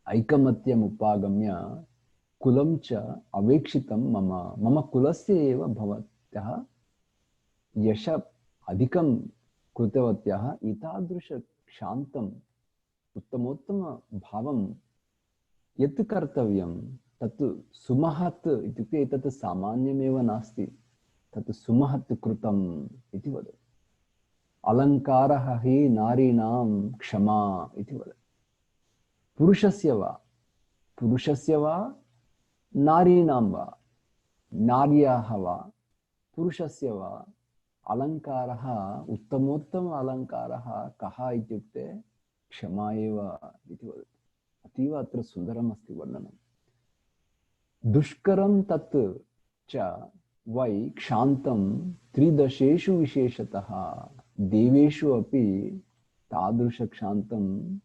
ऐकमत्यम् उपागम्य कुलं च अवेक्षितं मम कुलस्य एव भवत्यः यश अधिकं कृतवत्यः। एतादृश शान्तम् उत्तमोत्तम भावं यत् कर्तव्यं तत् सुमहत् इत्युक्ते तत् सामान्यमेव नास्ति, तत् सुमहत् कृतम् इति वदति। अलङ्कारः हि नारीणां क्षमा इति वदति। पुरुषस्य वा नारीणां वा नार्याः वा पुरुषस्य वा अलङ्कारः, उत्तमोत्तम अलङ्कारः कः इत्युक्ते क्षमा एव इति वदति। अतीव अत्र सुन्दरम् अस्ति वर्णनं। दुष्करं तत् च वै क्षान्तं त्रिदशेषु विशेषतः, देवेषु अपि तादृशक्षान्तं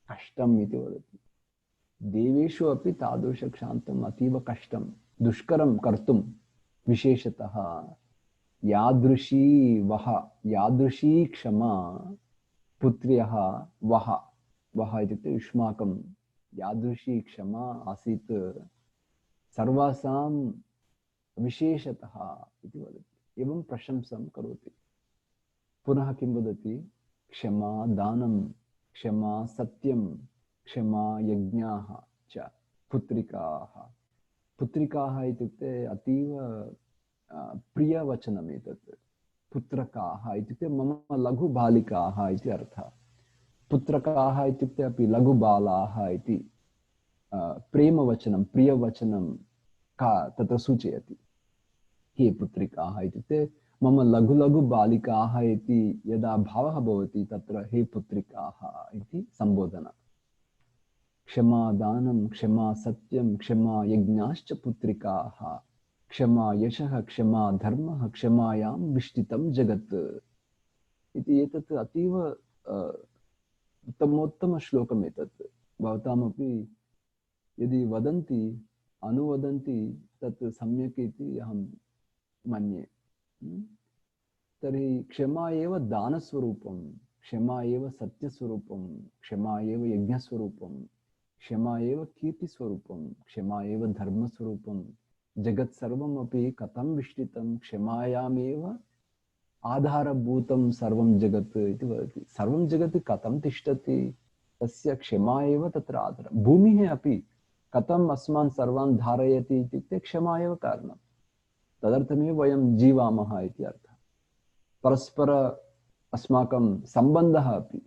कष्टम् इति वदति। देवेषु अपि तादृशक्षान्तम् अतीव कष्टं, दुष्करं कर्तुं विशेषतः। यादृशी क्षमा पुत्र्यः वः इत्युक्ते युष्माकं यादृशी क्षमा आसीत् सर्वासां विशेषतः इति वदति। एवं प्रशंसां करोति। पुनः किं वदति? क्षमा दानं, क्षमा सत्यं, क्षमा यज्ञाः च पुत्रिकाः। पुत्रिकाः इत्युक्ते अतीव प्रियवचनम् एतत्। पुत्रकाः इत्युक्ते मम लघुबालिकाः इति अर्थः। पुत्रकाः इत्युक्ते अपि लघुबालाः इति प्रेमवचनं, प्रियवचनं का तत्र सूचयति। हे पुत्रिकाः इत्युक्ते मम लघुबालिकाः इति यदा भावः भवति तत्र हे पुत्रिकाः इति सम्बोधना। क्षमा दानं, क्षमा सत्यं, क्षमा यज्ञाश्च पुत्रिकाः, क्षमा यशः, क्षमा धर्मः, क्षमायां विष्टितं जगत् इति एतत् अतीव उत्तमोत्तमश्लोकम् एतत्। भवतामपि यदि वदन्ति अनुवदन्ति तत् सम्यक् इति अहं मन्ये। तर्हि क्षमा एव दानस्वरूपं, क्षमा एव सत्यस्वरूपं, क्षमा एव यज्ञस्वरूपं, क्षमा एव कीर्तिस्वरूपं, क्षमा एव धर्मस्वरूपं। जगत् सर्वमपि कथं विष्टितं क्षमायामेव आधारभूतं सर्वं जगत् इति वदति। सर्वं जगत् कथं तिष्ठति? तस्य क्षमा एव तत्र आधारः। भूमिः अपि कथम् अस्मान् सर्वान् धारयति इत्युक्ते क्षमा एव कारणं। तदर्थमेव वयं जीवामः इति अर्थः। परस्पर अस्माकं सम्बन्धः अपि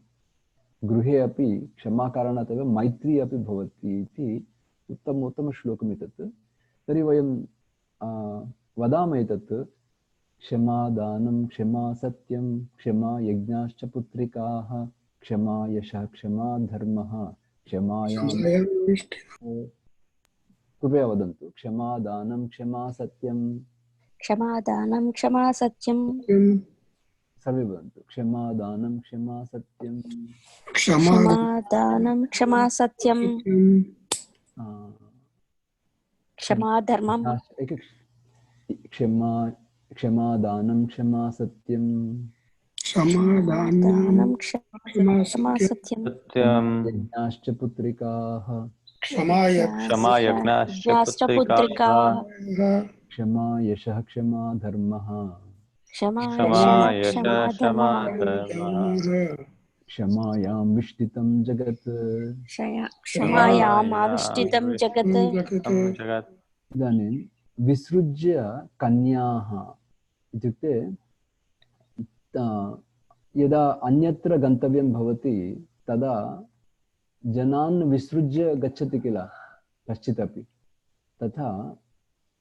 गृहे अपि क्षमाकारणात् एव मैत्री अपि भवति इति उत्तमश्लोकम् एतत्। तर्हि वयं वदामः एतत् क्षमा दानं क्षमा सत्यं क्षमा यज्ञाश्च पुत्रिकाः क्षमा यशः क्षमा धर्मः क्षमायां कृपया वदन्तु क्षमा दानं क्षमा सत्यं क्षमादानं क्षमा सत्यं सर्वे वदन्तु क्षमा दानं क्षमा सत्यं क्षमादानं क्षमा सत्यं क्षमा धर्मं क्षमा क्षमा दानं क्षमा सत्यं क्षमादानं क्षमा सत्यं यज्ञाश्च पुत्रिकाः क्षमा यज्ञाश्च पुत्रिकाः क्षमा यशः क्षमा धर्मः क्षमा यशः क्षमा धर्मः क्षमायां विष्टितं जगत् क्षमायाम् आविष्टितं जगत्। इदानीं विसृज्य कन्याः इत्युक्ते यदा अन्यत्र गन्तव्यं भवति तदा जनान् विसृज्य गच्छति किल कश्चित् अपि, तथा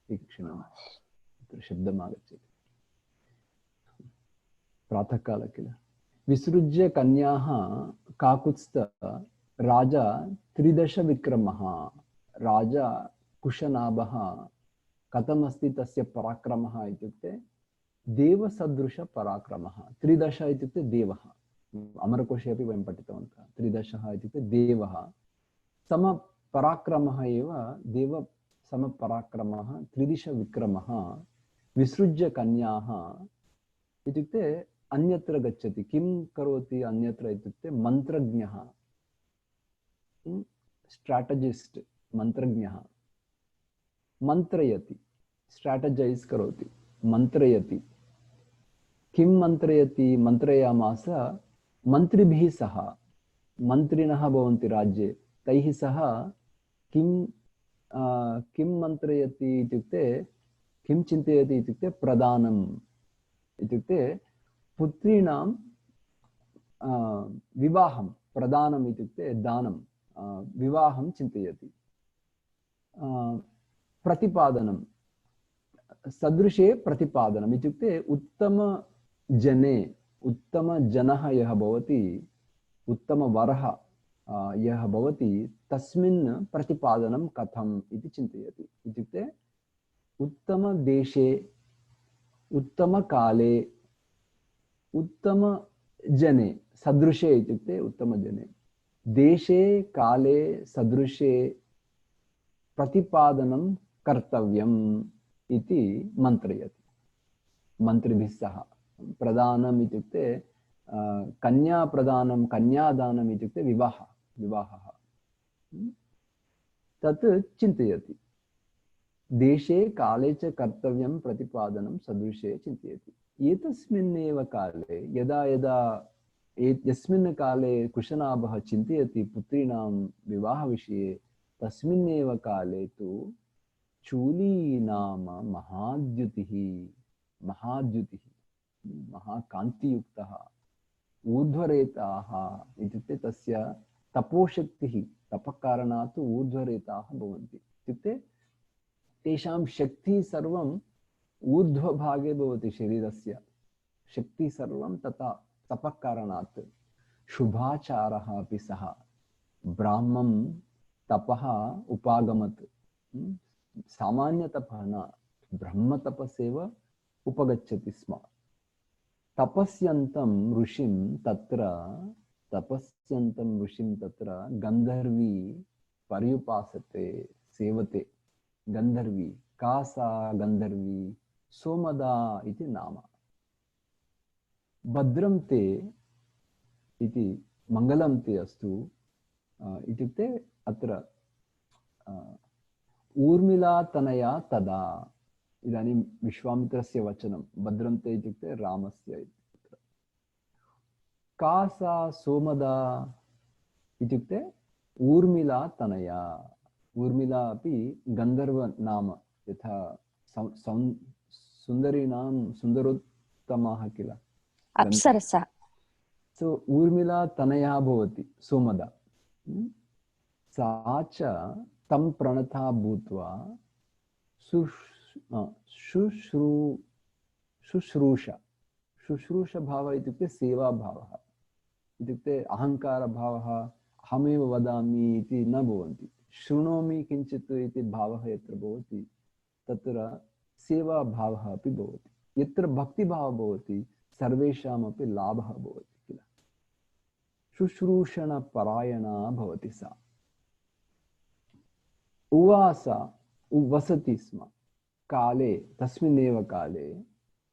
एकक्षणं तत्र शब्दम् आगच्छति प्रातःकाल किल विसृज्य कन्याः काकुत्स्थ राजा त्रिदश विक्रमः राजा कुशनाभः कथमस्ति तस्य पराक्रमः इत्युक्ते देवसदृश पराक्रमः। त्रिदश इत्युक्ते देवः, अमरकोशे अपि वयं पठितवन्तः। त्रिदशः इत्युक्ते देवः, समपराक्रमः एव देव समपराक्रमः त्रिदिश विक्रमः। विसृज्य कन्याः इत्युक्ते अन्यत्र गच्छति। किं करोति अन्यत्र इत्युक्ते मन्त्रज्ञः, स्ट्राटेजिस्ट्, मन्त्रज्ञः मन्त्रयति, स्ट्राटेजैस् करोति, मन्त्रयति। किं मन्त्रयति? मन्त्रयामास मन्त्रिभिः सह। मन्त्रिणः भवन्ति राज्ये, तैः सह किं मन्त्रयति इत्युक्ते किं चिन्तयति इत्युक्ते प्रदानम् इत्युक्ते पुत्रीणां विवाहं, प्रदानम् इत्युक्ते दानं, विवाहं चिन्तयति। प्रतिपादनं, सदृशे प्रतिपादनम् इत्युक्ते उत्तमजने, उत्तमजनः यः भवति, उत्तमवरः यः भवति तस्मिन् प्रतिपादनं कथम् इति चिन्तयति। इत्युक्ते उत्तमदेशे, उत्तमकाले, उत्तमजने, सदृशे इत्युक्ते उत्तमजने, देशे काले सदृशे प्रतिपादनं कर्तव्यम् इति मन्त्रयति मन्त्रिभिः सह। प्रदानम् इत्युक्ते कन्याप्रदानं, कन्यादानम् इत्युक्ते विवाहः तत् चिन्तयति। देशे काले च कर्तव्यं प्रतिपादनं सदृशे चिन्तयति। एतस्मिन्नेव काले यस्मिन् काले कुशनाभः चिन्तयति पुत्रीणां विवाहविषये, तस्मिन्नेव काले तु चूली नाम महाद्युतिः महाकान्तियुक्तः ऊर्ध्वरेताः इत्युक्ते तस्य तपोशक्तिः, तपकारणात् ऊर्ध्वरेताः भवन्ति। इत्युक्ते तेषां शक्तिः सर्वम् ऊर्ध्वभागे भवति, शरीरस्य शक्तिः सर्वं तथा तपकारणात्। शुभाचारः अपि सः, ब्राह्मं तपः उपागमत्, सामान्यतपः न, ब्रह्मतपसेव उपगच्छति स्म। तपस्यन्तं ऋषिं तत्र गन्धर्वी पर्युपासते, सेवते। गन्धर्वी, का सा गन्धर्वी? सोमदा इति नाम। भद्रं ते इति मङ्गलं ते अस्तु इत्युक्ते अत्र ऊर्मिलातनया तदा। इदानीं विश्वामित्रस्य वचनं, भद्रं ते इत्युक्ते रामस्य। का सा सोमदा इत्युक्ते ऊर्मिलातनया। ऊर्मिला अपि गन्धर्व नाम, यथा सुन्दरीणां सुन्दरोत्तमाः किल, अप्सरसा। सो ऊर्मिला तनया भवति सोमदा, सा च तं प्रणता भूत्वा शुश्रूष, शुश्रूष भाव इत्युक्ते सेवा भावः, इत्युक्ते अहंकार भावः, अहमेव वदामि इति न भवन्ति। शृणोमि किञ्चित् इति भावः यत्र भवति तत्र सेवा भावः अपि भवति। यत्र भक्तिभावः भवति सर्वेषामपि लाभः भवति किल। शुश्रूषणपरायणा भवति सा। उवास वसति स्म काले, तस्मिन्नेव काले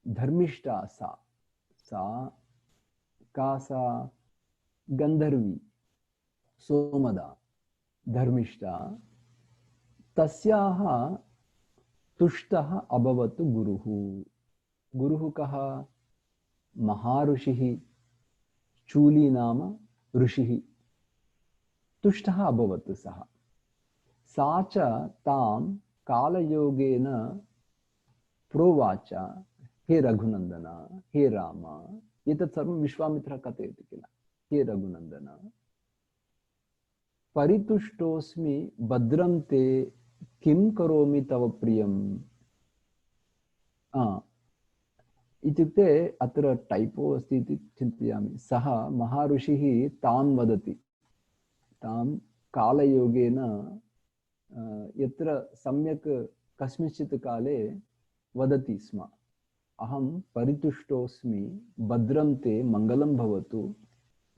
धर्मिष्ठा सा, सा का सा गंधर्वी सोमदा धर्मिष्ठा, तस्याः तुष्टः अभवत् गुरुः। गुरुः कः? महाऋषिः, चूली नाम ऋषिः। तुष्टः अभवत् सः। सा च तां कालयोगेन प्रोवाच, हे रघुनंदन, हे राम, एतत् सर्वं विश्वामित्रः कथयति किल। हे रघुनंदन, परितुष्टोऽस्मि भद्रं ते, किं करोमि तव प्रियम्। इत्युक्ते अत्र टाइपो अस्ति इति चिन्तयामि। सः महाऋषिः तां वदति, तां कालयोगेन यत्र सम्यक् कस्मिंश्चित् काले वदति स्म, अहं परितुष्टोऽस्मि, भद्रं ते, मङ्गलं भवतु,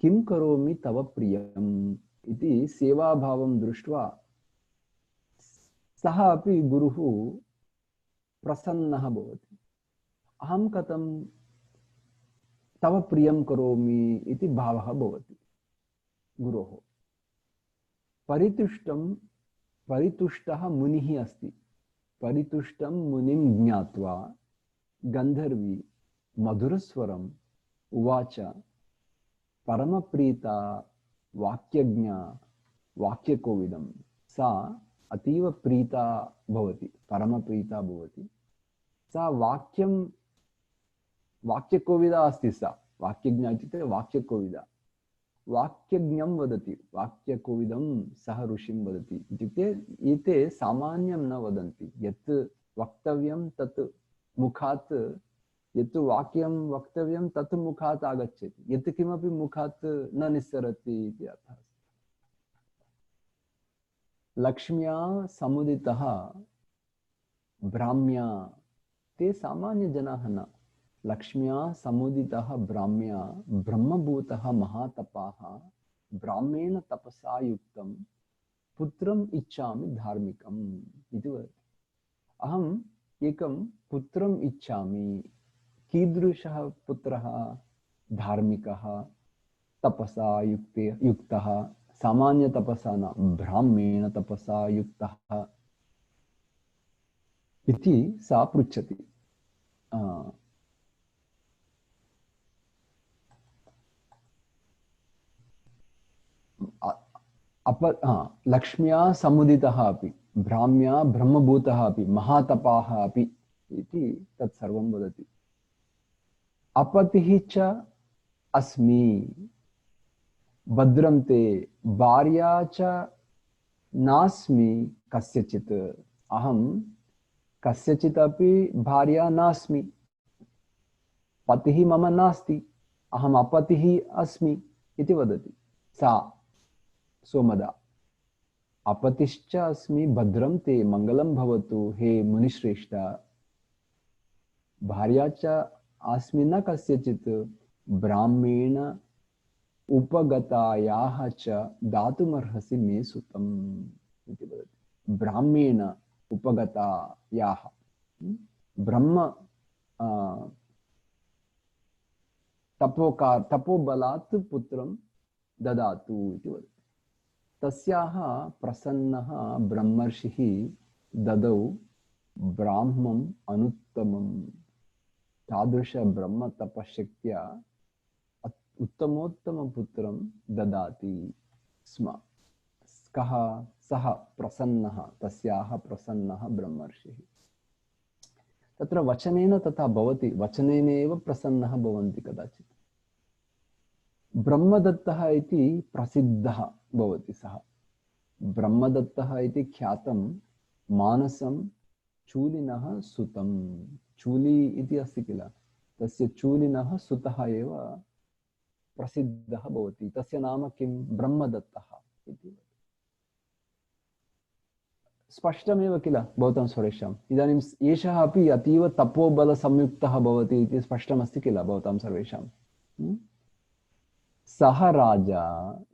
किं करोमि तव प्रियम् इति सेवाभावं दृष्ट्वा सः अपि गुरुः प्रसन्नः भवति। अहं कथं तव प्रियं करोमि इति भावः भवति गुरोः। परितुष्टः मुनिः अस्ति। परितुष्टं मुनिं ज्ञात्वा गंधर्वी मधुरस्वरम् उवाच, परमप्रीता वाक्यज्ञा वाक्यकोविदं। सा अतीव प्रीता भवति, परमप्रीता भवति। सा वाक्यकोविदा अस्ति। सा वाक्यज्ञा इत्युक्ते वाक्यकोविदा, वाक्यज्ञं वदति, वाक्यकोविदं सः ऋषिं वदति। इत्युक्ते एते सामान्यं न वदन्ति, यत् वक्तव्यं तत् मुखात्, यत् वाक्यं वक्तव्यं तत् मुखात् आगच्छति, यत् किमपि मुखात् न निस्सरति इति अर्थः। लक्ष्म्या समुदितः ब्राह्म्या, ते सामान्यजनाः न। लक्ष्म्या समुदितः ब्राह्म्या ब्रह्मभूतः महातपाः, ब्राह्मेण तपसा युक्तं पुत्रम् इच्छामि धार्मिकम् इति वदति। अहम् एकं पुत्रम् इच्छामि। कीदृशः पुत्रः? धार्मिकः, तपसा युक्तः, सामान्य तपसा न, ब्राह्मेण तपसा युक्तः इति सा पृच्छति। लक्ष्म्या समुदितः अपि, ब्राह्म्या ब्रह्मभूतः अपि, महातपाः अपि इति तत् सर्वं वदति। अपतिः च अस्मि, भद्रं ते, भार्या च नास्मि कस्यचित्। अहं कस्यचित् अपि भार्या नास्मि, पतिः मम नास्ति, अहम् अपतिः अस्मि इति वदति सा सोमदा। अपतिश्च अस्मि, भद्रं ते, मङ्गलं भवतु हे मुनिश्रेष्ठ। भार्या च अस्मि न कस्यचित्, ब्राह्मेण उपगतायाः च दातुमर्हसि मे सुतम् इति वदति। ब्राह्मेण उपगतायाः, ब्रह्म तपोबलात् पुत्रं ददातु इति वदति। तस्याः प्रसन्नः ब्रह्मर्षिः ददौ ब्राह्मम् अनुत्तमम्। तादृश ब्रह्म तपशक्त्या उत्तमोत्तमपुत्रं ददाति स्म। कः? सः प्रसन्नः, तस्याः प्रसन्नः ब्रह्मर्षिः। तत्र वचनेन तथा भवति, वचनेन एव प्रसन्नः भवन्ति कदाचित्। ब्रह्मदत्तः इति प्रसिद्धः भवति सः। ब्रह्मदत्तः इति ख्यातं मानसं चूलिनः सुतं। चूली इति अस्ति किल, तस्य चूलिनः सुतः एव प्रसिद्धः भवति। तस्य नाम किं? ब्रह्मदत्तः इति। स्पष्टमेव किल भवतां सर्वेषाम्? इदानीम् एषः अपि अतीव तपोबलसंयुक्तः भवति इति स्पष्टमस्ति किल भवतां सर्वेषां? सः राजा,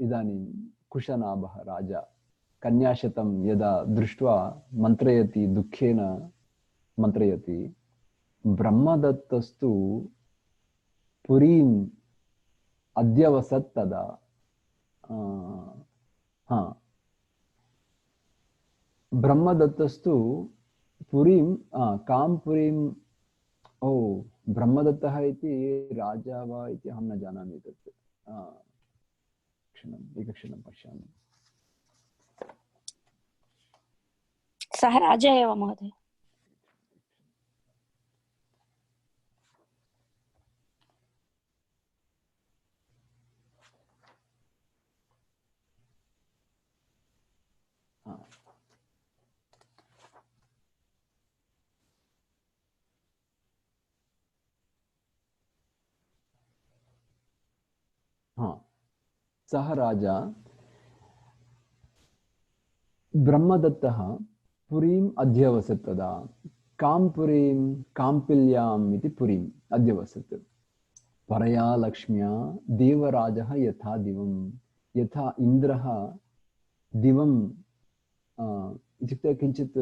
इदानीं कुशनाभः राजा कन्याशतं यदा दृष्ट्वा मन्त्रयति, दुःखेन मन्त्रयति। ब्रह्मदत्तस्तु पुरीम् अध्यवसत् तदा। ब्रह्मदत्तस्तु पुरीं कां पुरीं, ओ ब्रह्मदत्तः इति राजा वा इति अहं न जानामि। तत् एकक्षणं पश्यामि। सः राजा एव महोदय। सः राजा ब्रह्मदत्तः पुरीम् अध्यवसत् तदा। कां पुरीं? काम्पिल्याम् इति पुरीम् अध्यवसत्। परया लक्ष्म्या देवराजः यथा दिवं, यथा इन्द्रः दिवं, इत्युक्ते किञ्चित्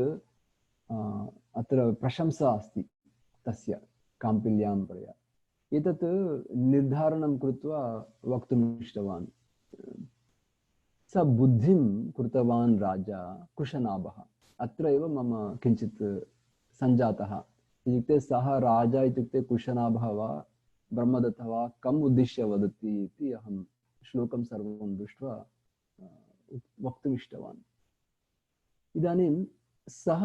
अत्र प्रशंसा अस्ति तस्य काम्पिल्यां परया। एतत् निर्धारणं कृत्वा वक्तुम् इष्टवान्। स बुद्धिं कृतवान् राजा कुशनाभः। अत्र एव मम किञ्चित् सञ्जातः। इत्युक्ते सः राजा इत्युक्ते कुशनाभः वा ब्रह्मदत्तः वा कम् उद्दिश्य वदति इति अहं श्लोकं सर्वं दृष्ट्वा वक्तुम् इष्टवान्। इदानीं सः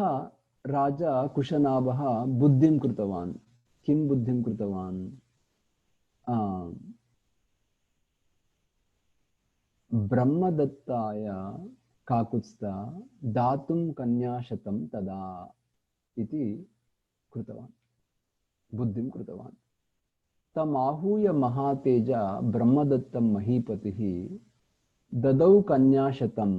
राजा कुशनाभः बुद्धिं कृतवान्। किं बुद्धिं कृतवान्? ब्रह्मदत्ताय काकुत्स्था दातुं कन्याशतं तदा इति कृतवान्, बुद्धिं कृतवान्। तमाहूय महातेजा ब्रह्मदत्तं महीपतिः ददौ कन्याशतं।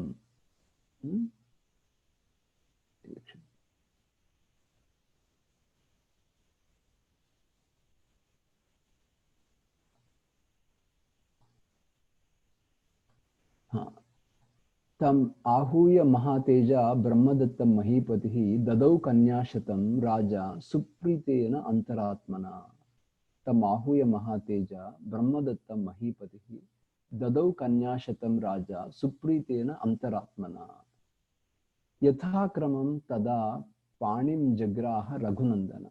तम आहूय महातेजा ब्रह्मदत्तं महीपतिः ददौ कन्याशतं राजा सुप्रीतेन अंतरात्मना। तम आहूय महातेजा ब्रह्मदत्तं महीपतिः ददौ कन्याशतं राजा सुप्रीतेन अंतरात्मना। यथाक्रमं तदा पाणिं जग्राह रघुनंदन।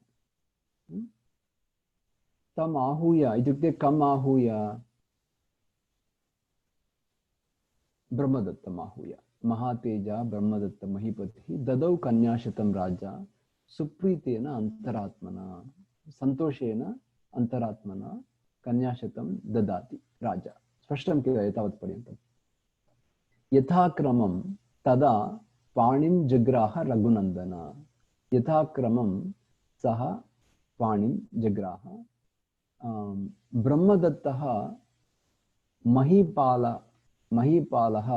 तम आहूय इत्युक्ते कम् आहूय? ब्रह्मदत्तम् आहूय। महातेजा ब्रह्मदत्त महीपतिः ददौ कन्याशतं राजा सुप्रीतेन अंतरात्मना। संतोषेन अंतरात्मना कन्याशतं ददाति राजा। स्पष्टं किल एतावत् पर्यन्तं? यथाक्रमं तदा पाणिं जग्राह रघुनंदन। यथाक्रमं सः पाणिं जग्राह। ब्रह्मदत्तः महीपालः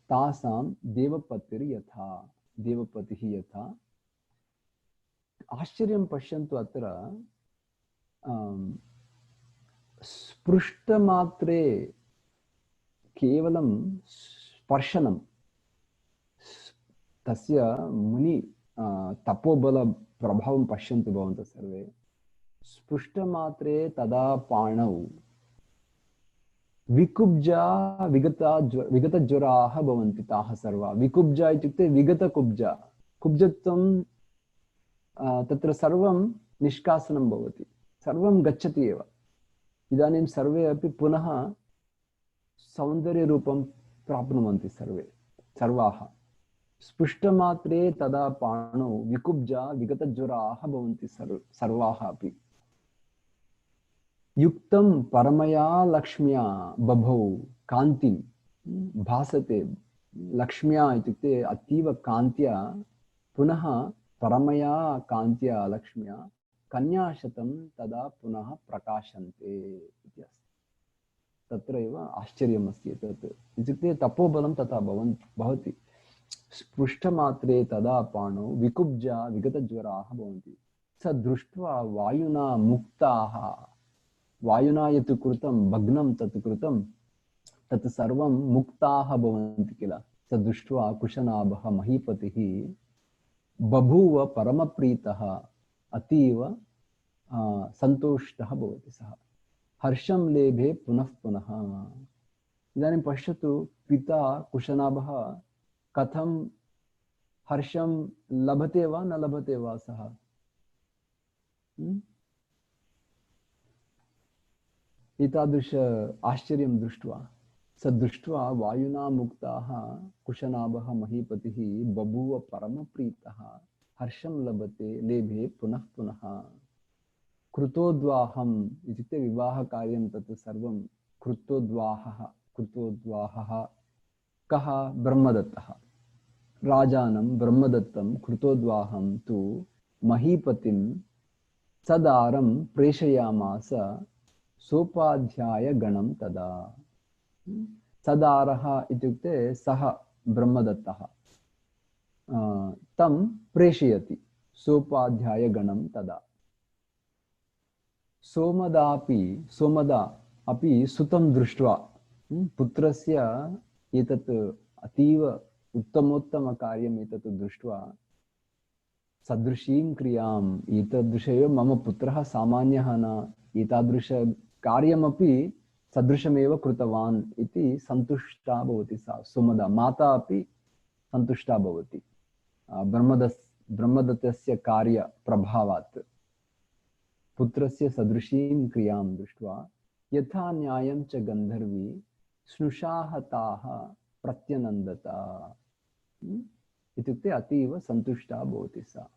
तासां देवपतिर्यथा, देवपतिः यथा। आश्चर्यं पश्यन्तु अत्र स्पृष्टमात्रे केवलं स्पर्शनं, तस्य मुनि तपोबल प्रभावं पश्यन्तु भवन्तः सर्वे। स्पृष्टमात्रे तदा पाणौ विकुब्जा विगतज्वराः भवन्ति ताः सर्वा। विकुब्जा इत्युक्ते विगतकुब्जा, कुब्जत्वं तत्र सर्वं निष्कासनं भवति, सर्वं गच्छति एव। इदानीं सर्वे अपि पुनः सौन्दर्यरूपं प्राप्नुवन्ति सर्वाः। स्पृष्टमात्रे तदा पाणौ विकुब्जा विगतज्वराः भवन्ति सर्वाः अपि। युक्तं परमया लक्ष्म्या बभौ कान्तिं भासते। लक्ष्म्या इत्युक्ते अतीव कान्त्या पुनः परमया कान्त्या लक्ष्म्या कन्याशतं तदा पुनः प्रकाशन्ते इति अस्ति। तत्रैव आश्चर्यमस्ति एतत्। इत्युक्ते तपोबलं तथा भवति। स्पृष्टमात्रे तदा पाणौ विकुब्जा विगतज्वराः भवन्ति। स दृष्ट्वा वायुना मुक्ताः, वायुना यत् कृतं भग्नं तत् कृतं तत् सर्वं मुक्ताः भवन्ति किल। स दृष्ट्वा कुशनाभः महीपतिः बभूव परमप्रीतः, अतीव सन्तुष्टः भवति सः। हर्षं लेभे पुनः पुनः। इदानीं पश्यतु, पिता कुशनाभः कथं हर्षं लभते वा न लभते वा सः? एतादृश आश्चर्यं दृष्ट्वा स दृष्ट्वा वायुना मुक्ताः कुशनाभः महीपतिः बभूव परमप्रीतः, हर्षं लभते लेभे पुनः पुनः। कृतोद्वाहम् इत्युक्ते विवाहकार्यं तत् सर्वं कृतोद्वाहः कः? ब्रह्मदत्तः। राजानं ब्रह्मदत्तं कृतोद्वाहं तु महीपतिं सदारं प्रेषयामास सोपाध्यायगणं तदा। सदारः इत्युक्ते सः ब्रह्मदत्तः तं प्रेषयति सोपाध्यायगणं तदा। सोमदा अपि सुतं दृष्ट्वा पुत्रस्य एतत् अतीव उत्तमोत्तमकार्यम् एतत् दृष्ट्वा सदृशीं क्रियाम् एतादृशेव मम पुत्रः सामान्यः न, एतादृशकार्यमपि सदृशमेव कृतवान् इति सन्तुष्टा भवति सा सुमदा। माता अपि सन्तुष्टा भवति ब्रह्मदत्तस्य कार्यप्रभावात्। पुत्रस्य सदृशीं क्रियां दृष्ट्वा यथा न्यायं च गन्धर्वी स्नुषाः ताः प्रत्यनन्दता। इत्युक्ते अतीव सन्तुष्टा भवति सा।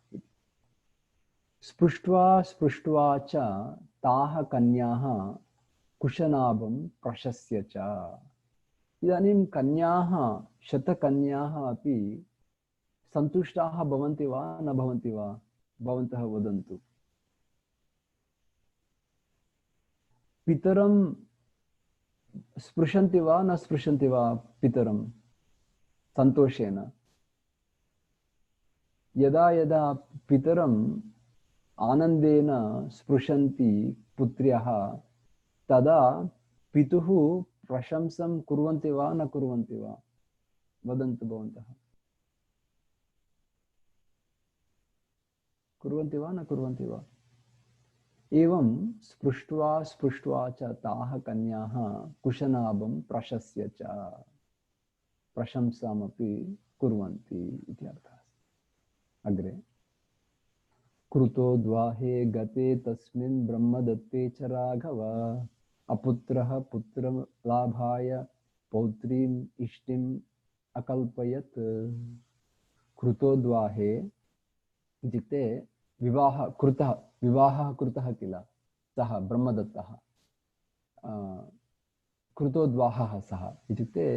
स्पृष्ट्वा च ताः कन्याः कुशनाभं प्रशस्य च। इदानीं कन्याः, शतकन्याः अपि सन्तुष्टाः भवन्ति वा न भवन्ति वा? भवन्तः वदन्तु। पितरं स्पृशन्ति वा न स्पृशन्ति वा? पितरं सन्तोषेण यदा यदा पितरम् आनन्देन स्पृशन्ति पुत्र्यः, तदा पितुः प्रशंसं कुर्वन्ति वा न कुर्वन्ति वा? वदन्तु भवन्तः। कुर्वन्ति वा न कुर्वन्ति वा? एवं स्पृष्ट्वा च ताः कन्याः कुशनाभं प्रशस्य च, प्रशंसामपि कुर्वन्ति इति अर्थः। अग्रे कृतोद्वाहे गते तस्मिन् ब्रह्मदत्ते च राघव अपुत्रः पुत्रलाभाय पौत्रीम् इष्टिम् अकल्पयत्। कृतोद्वाहे इत्युक्ते विवाहः कृतः किल सः ब्रह्मदत्तः, कृतोद्वाहः सः इत्युक्ते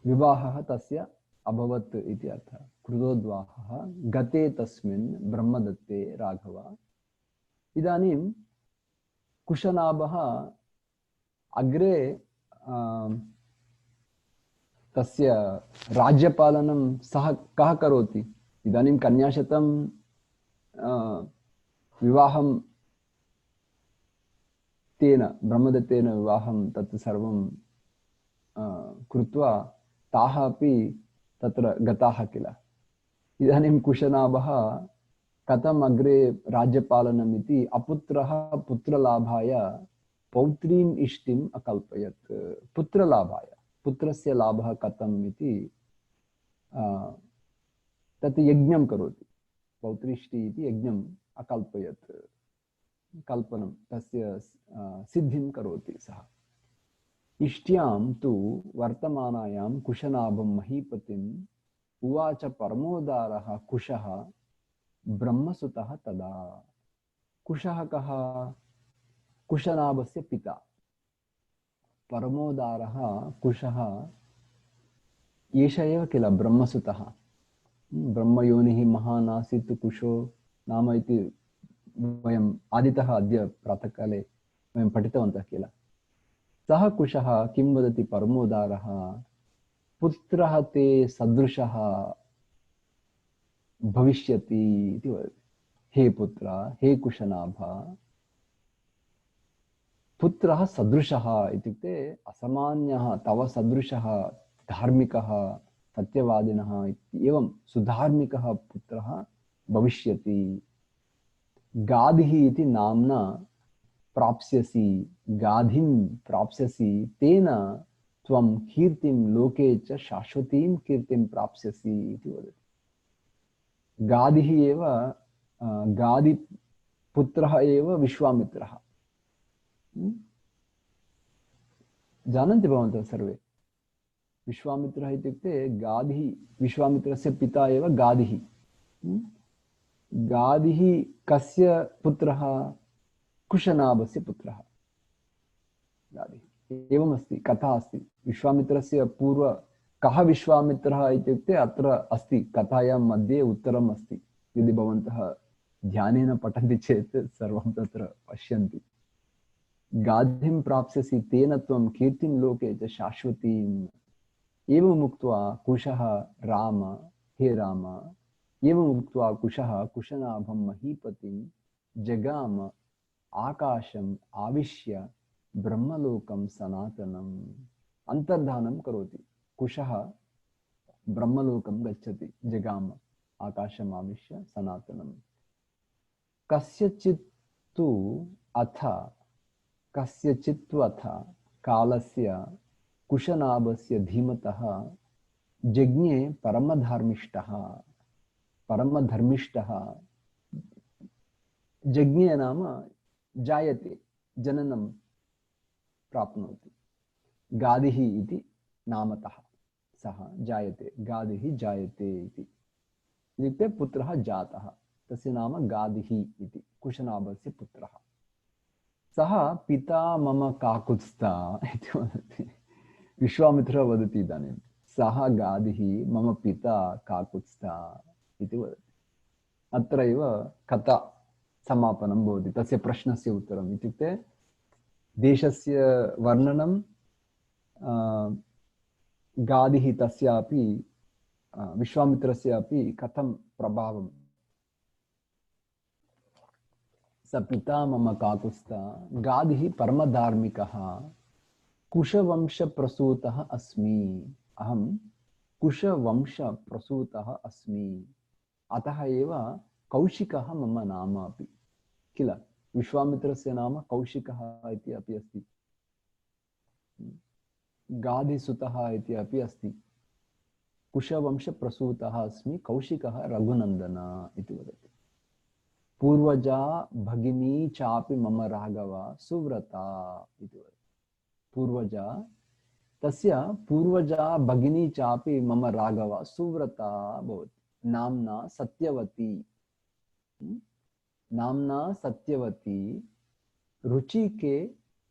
विवाहः तस्य अभवत् इति अर्थः। कृतोद्वाहः गते तस्मिन् ब्रह्मदत्ते राघव। इदानीं कुशनाभः अग्रे तस्य राज्यपालनं सः कः करोति? इदानीं कन्याशतं विवाहं तेन ब्रह्मदत्तेन विवाहं तत् सर्वं कृत्वा ताः अपि तत्र गताः किल। इदानीं कुशनाभः कथम् अग्रे राज्यपालनम् इति अपुत्रः पुत्रलाभाय पौत्रीम् इष्टिम् अकल्पयत्। पुत्रलाभाय, पुत्रस्य लाभः कथम् इति तत् यज्ञं करोति। पौत्रीष्टि इति यज्ञम् अकल्पयत्, कल्पनं तस्य सिद्धिं करोति सः। इष्ट्यां तु वर्तमानायां कुशनाभं महीपतिम् उवाच परमोदारः कुशः ब्रह्मसुतः तदा। कुशः कः? कुशनाभस्य पिता। परमोदारः कुशः एष एव किल ब्रह्मसुतः। ब्रह्मयोनिः महान् आसीत् कुशो नाम इति वयम् आदितः अद्य प्रातःकाले वयं पठितवन्तः किल। सः कुशः किं वदति परमोदारः, पुत्रः ते सदृशः भविष्यति इति वदति। हे पुत्र, हे कुशनाभ, पुत्रः सदृशः इत्युक्ते असामान्यः, तव सदृशः धार्मिकः सत्यवादिनः एवं सुधार्मिकः पुत्रः भविष्यति। गाधिः इति नाम्ना प्राप्स्यसि, गाधिं प्राप्स्यसि, तेन त्वं कीर्तिं लोके च शाश्वतीं कीर्तिं प्राप्स्यसि इति वदति। गाधिः एव गाधिपुत्रः एव विश्वामित्रः। जानन्ति भवन्तः सर्वे। विश्वामित्रः इत्युक्ते गाधिः, विश्वामित्रस्य पिता एव गाधिः। गाधिः कस्य पुत्रः? कुशनाभस्य पुत्रः गाधिः। एवमस्ति, कथा अस्ति। विश्वामित्रस्य पूर्व कः विश्वामित्रः इत्युक्ते अत्र अस्ति, कथायां मध्ये उत्तरम् अस्ति। यदि भवन्तः ध्यानेन पठन्ति चेत् सर्वं तत्र पश्यन्ति। गाधिं प्राप्स्यसि, तेन त्वं कीर्तिं लोके च शाश्वतीम्। एवमुक्त्वा कुशः राम, हे राम, एवमुक्त्वा कुशः कुशनाभं महीपतिं जगाम आकाशम् आविश्य ब्रह्मलोकं सनातनम्। अन्तर्धानं करोति। कुशः ब्रह्मलोकं गच्छति, जगाम आकाशम् आविश्य सनातनम्। कस्यचित्तु अथ कालस्य कुशनाभस्य धीमतः जज्ञे परमधर्मिष्ठः। जज्ञे नाम जायते, जननं प्राप्नोति। गाधिः इति नामतः सः जायते, गाधिः जायते इत्युक्ते पुत्रः जातः, तस्य नाम गाधिः इति, कुशनाभस्य पुत्रः। सः पिता मम काकुत्स्था इति वदति। विश्वामित्रः वदति इदानीं, सः गाधिः मम पिता काकुत्स्था इति वदति। अत्र एव कथा समापनं भवति, तस्य प्रश्नस्य उत्तरम्। इत्युक्ते देशस्य वर्णनं, गाधिः तस्यापि विश्वामित्रस्यापि कथं प्रभावं। स पिता मम काकुत्स्था, गाधिः परमधार्मिकः, कुशवंशप्रसूतः अस्मि। अहं कुशवंशप्रसूतः अस्मि, अतः एव कौशिकः मम नाम अपि किल। विश्वामित्रस्य नाम कौशिकः इति अपि अस्ति, गाधिसुतः इति अपि अस्ति। कुशवंशप्रसूतः अस्मि, कौशिकः रघुनन्दन इति वदति। पूर्वजा भगिनी चापि मम राघव सुव्रता इति वदति। पूर्वजा, तस्य पूर्वजा भगिनी चापि मम राघव सुव्रता भवति, नाम्ना सत्यवती। नाम्ना सत्यवती रुचिके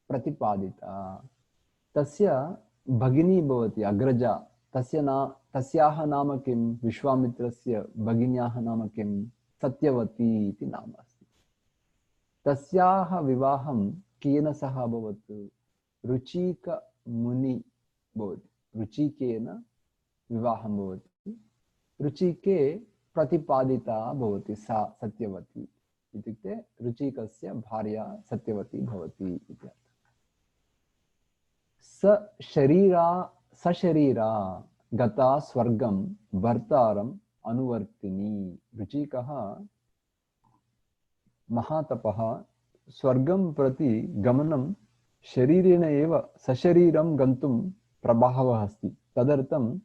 प्रतिपादिता। तस्य भगिनी भवति, अग्रजा। तस्याः नाम किं? विश्वामित्रस्य भगिन्याः नाम किं? सत्यवती इति नाम अस्ति। तस्याः विवाहं केन सह अभवत्? रुचिकमुनि भवति, रुचिकेन विवाहं भवति। रुचिके प्रतिपादिता भवति सा सत्यवती, इत्युक्ते रुचिकस्य भार्या सत्यवती भवति इति। सशरीरा गता स्वर्गं भर्तारम् अनुवर्तिनी। रुचिकः महातपः, स्वर्गं प्रति गमनं शरीरेण एव सशरीरं गन्तुं प्रभावः अस्ति। तदर्थं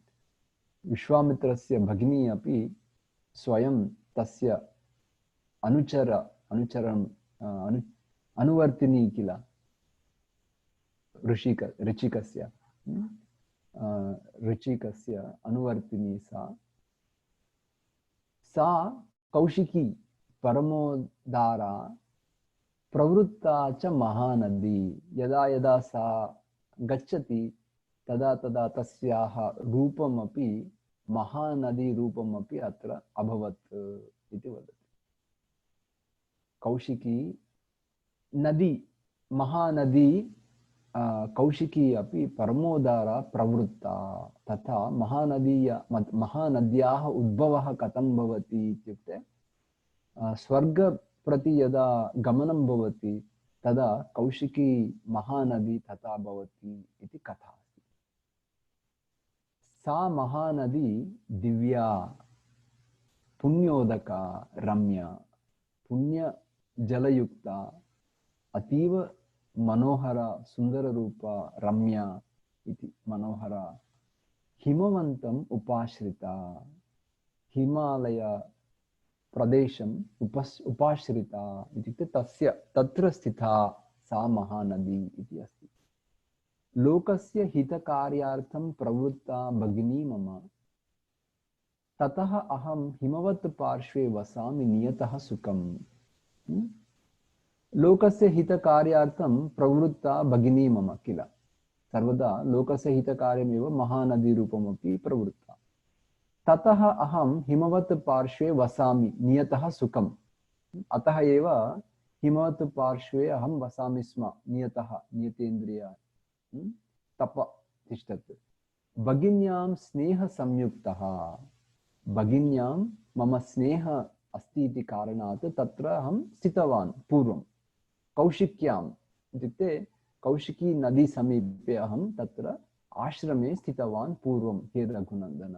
विश्वामित्रस्य भगिनी अपि स्वयं तस्य अनुवर्तिनी किल, ऋचिकस्य अनुवर्तिनी सा कौशिकी परमोदारा प्रवृत्ता च महानदी यदा यदा सा गच्छति तदा तदा तस्याः रूपमपि महानदी रूपमपि अत्र अभवत् इति वदति। कौशिकी नदी महानदी कौशिकी अपि परमोदारा प्रवृत्ता तथा महानद्याः उद्भवः कथं भवति इत्युक्ते स्वर्ग प्रति यदा गमनं भवति तदा कौशिकी महानदी तथा भवति इति कथा अस्ति। सा महानदी दिव्या पुण्योदका रम्या पुण्यजलयुक्ता अतीव मनोहरा सुन्दररूपा रम्या इति मनोहरा हिमवन्तम् उपाश्रिता हिमालय प्रदेशम् उपाश्रिता इत्युक्ते तत्र स्थिता सा महानदी इति अस्ति। लोकस्य हितकार्यार्थं प्रवृत्ता भगिनी मम ततः अहं हिमवत् पार्श्वे वसामि नियतः सुखम्। लोकस्य हितकार्यार्थं प्रवृत्ता भगिनी मम किल सर्वदा लोकस्य हितकार्यमेव महानदीरूपमपि प्रवृत्ता। ततः अहं हिमवत् पार्श्वे वसामि नियतः सुखम्। अतः एव हिमवत् पार्श्वे अहं वसामि स्म नियतः नियतेन्द्रिय तप तिष्ठत्। भगिन्यां स्नेहसंयुक्तः भगिन्यां मम स्नेह अस्ति इति कारणात् तत्र अहं स्थितवान् पूर्वं कौशिक्याम् इत्युक्ते कौशिकी नदी समीपे अहं तत्र आश्रमे स्थितवान् पूर्वं हे रघुनन्दन।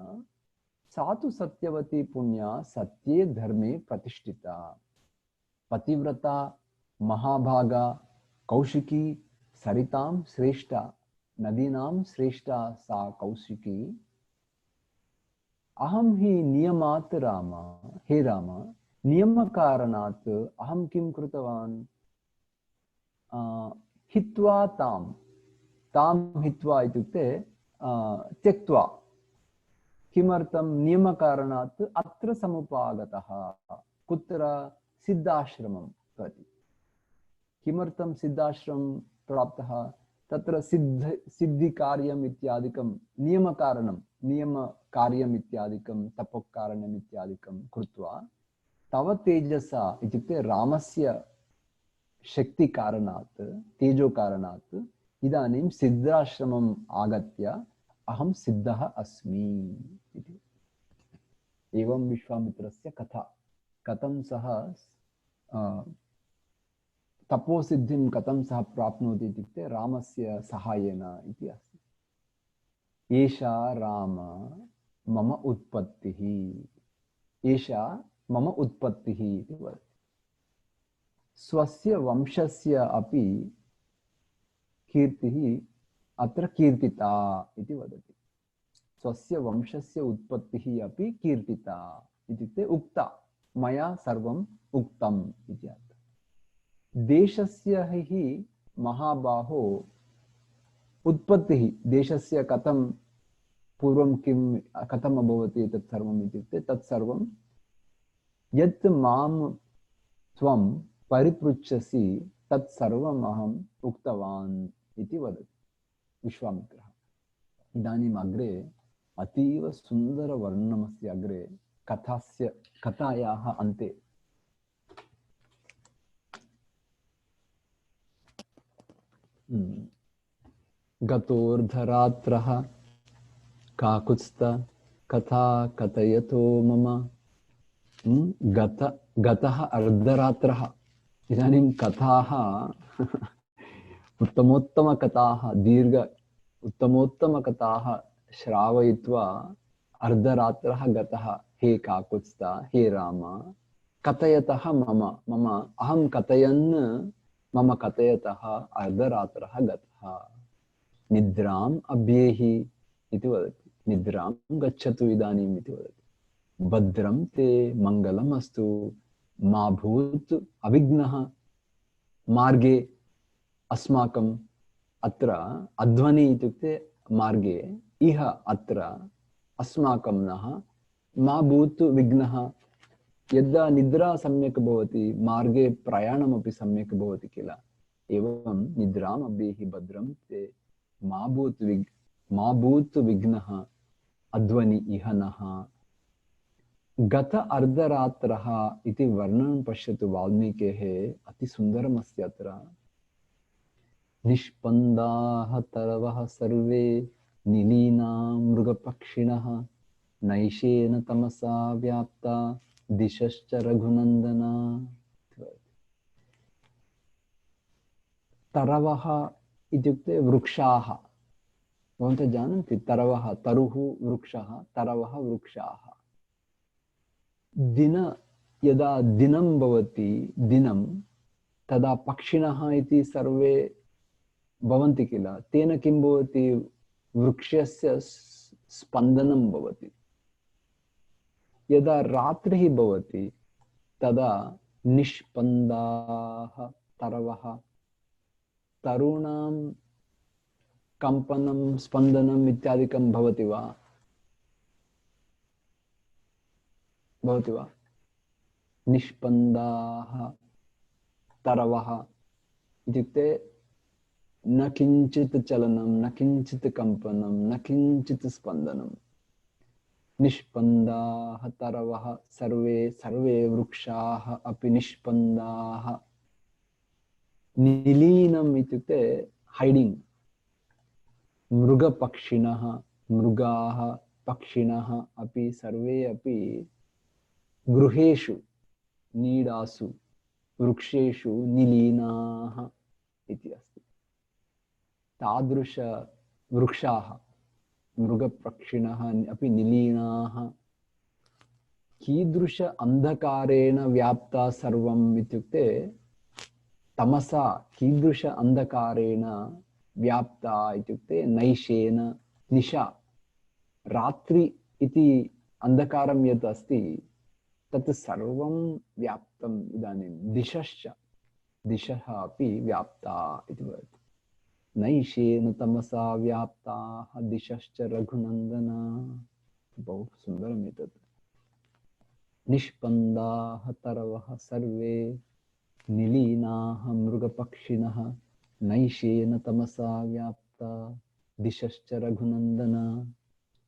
सा तु सत्यवती पुण्या सत्ये धर्मे प्रतिष्ठिता पतिव्रता महाभागा कौशिकी सरितां श्रेष्ठा नदीनां श्रेष्ठा सा कौशिकी। अहं हि नियमात् राम हे राम नियमकारणात् अहं किं कृतवान् हित्वा तां हित्वा इत्युक्ते त्यक्त्वा किमर्थं नियमकारणात् अत्र समुपागतः कुत्र सिद्धाश्रमं प्रति। किमर्थं सिद्धाश्रमं प्राप्तः तत्र सिद्धिकार्यम् इत्यादिकं नियमकार्यम् इत्यादिकं तपोकार्यम् इत्यादिकं कृत्वा तव तेजसा इत्युक्ते रामस्य शक्तिकारणात् तेजोकारणात् इदानीं सिद्धाश्रमम् आगत्य अहं सिद्धः अस्मि इति। एवं विश्वामित्रस्य कथा कथं सः तपोसिद्धिं कथं सः प्राप्नोति इत्युक्ते रामस्य सहायेन इति अस्ति। एषा राम मम उत्पत्तिः एषा मम उत्पत्तिः इति वदति। स्वस्य वंशस्य अपि कीर्तिः अत्र कीर्तिता इति वदति। स्वस्य वंशस्य उत्पत्तिः अपि कीर्तिता इत्युक्ते उक्ता मया सर्वम् उक्तम् इति अर्थः। देशस्य हि महाबाहो उत्पत्तिः देशस्य कथं पूर्वं किं कथम् अभवत् एतत् सर्वम् इत्युक्ते तत्सर्वं यत् मां त्वं परिपृच्छसि तत्सर्वम् अहम् उक्तवान् इति वदति विश्वामित्रः। इदानीम् अग्रे अतीव सुन्दरवर्णनमस्ति अग्रे कथायाः अन्ते। गतोर्धरात्रः काकुत्स्थ कथा कथयतो मम। गतः अर्धरात्रः। इदानीं कथाः उत्तमोत्तमकथाः उत्तमोत्तमकथाः श्रावयित्वा अर्धरात्रः गतः। हे काकुत्स्थ हे राम कथयतः मम अहं कथयन् मम कथयतः अर्धरात्रः गतः। निद्राम् अभ्येहि इति वदति। निद्रां गच्छतु इदानीम् इति वदति। भद्रं ते मङ्गलम् अस्तु मा भूत् अविघ्नः। मार्गे अस्माकम् अत्र अध्वनि इत्युक्ते मार्गे इह अत्र अस्माकं नः मा भूत् विघ्नः यदा निद्रा सम्यक् भवति मार्गे प्रयाणमपि सम्यक् भवति किल, एवं निद्रामपि हि भद्रं ते मा भूत् विघ्नः अध्वनि इह नः। गत अर्धरात्रः इति वर्णनं पश्यतु वाल्मीकेः, अतिसुन्दरमस्ति अत्र। निष्पन्दाः तरवः सर्वे निलीना मृगपक्षिणः नैशेन तमसा व्याप्ता दिशश्च रघुनन्दना। तरवः इत्युक्ते वृक्षाः। भवन्तः जानन्ति तरवः, तरुः वृक्षः, तरवः वृक्षाः। दिन यदा दिनं भवति, दिनं तदा पक्षिणः इति सर्वे भवन्ति किल, तेन किं भवति, वृक्षस्य स्पन्दनं भवति। यदा रात्रिः भवति तदा निष्पन्दाः तरवः, तरूणां कंपनं स्पन्दनम् इत्यादिकं भवति वा, भवति वा? निष्पन्दाः तरवः इत्युक्ते न किञ्चित् चलनं, न किञ्चित् कंपनं, न किञ्चित् स्पन्दनं। निष्पन्दाः तरवः सर्वे, सर्वे वृक्षाः अपि निष्पन्दाः। निलीनम् इत्युक्ते हैडिंग। मृगपक्षिणः, मृगाः पक्षिणः अपि सर्वे अपि गृहेषु नीडासु वृक्षेषु निलीनाः इति अस्ति। तादृश वृक्षाः मृगपक्षिणः अपि निलीनाः। कीदृश अंधकारेण व्याप्ता सर्वम् इत्युक्ते तमसा, कीदृश अंधकारेण व्याप्ता इत्युक्ते नैशेन, निशा, रात्रि इति अंधकारं यत् अस्ति तत् सर्वं व्याप्तम् इदानीं। दिशश्च, दिशः अपि व्याप्ता इति भवति। नैशेन तमसा व्याप्ताः दिशश्च रघुनन्दना। बहु सुन्दरम् एतत्। निष्पन्दाः तरवः सर्वे निलीनाः मृगपक्षिणः नैशेन तमसा व्याप्ता दिशश्च रघुनन्दना।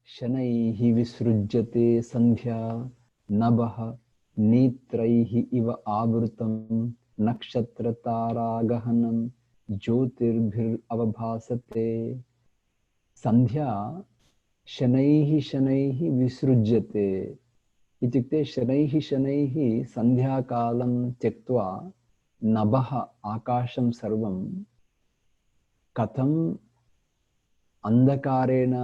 शनैः विसृज्यते सन्ध्या नभः नेत्रैः इव आवृतं नक्षत्रतारागहनं ज्योतिर्भिरवभासते। संध्या शनैः शनैः विसृज्यते इत्युक्ते शनैः शनैः संध्याकालं त्यक्त्वा नभः, आकाशं सर्वं कथम् अंधकारेण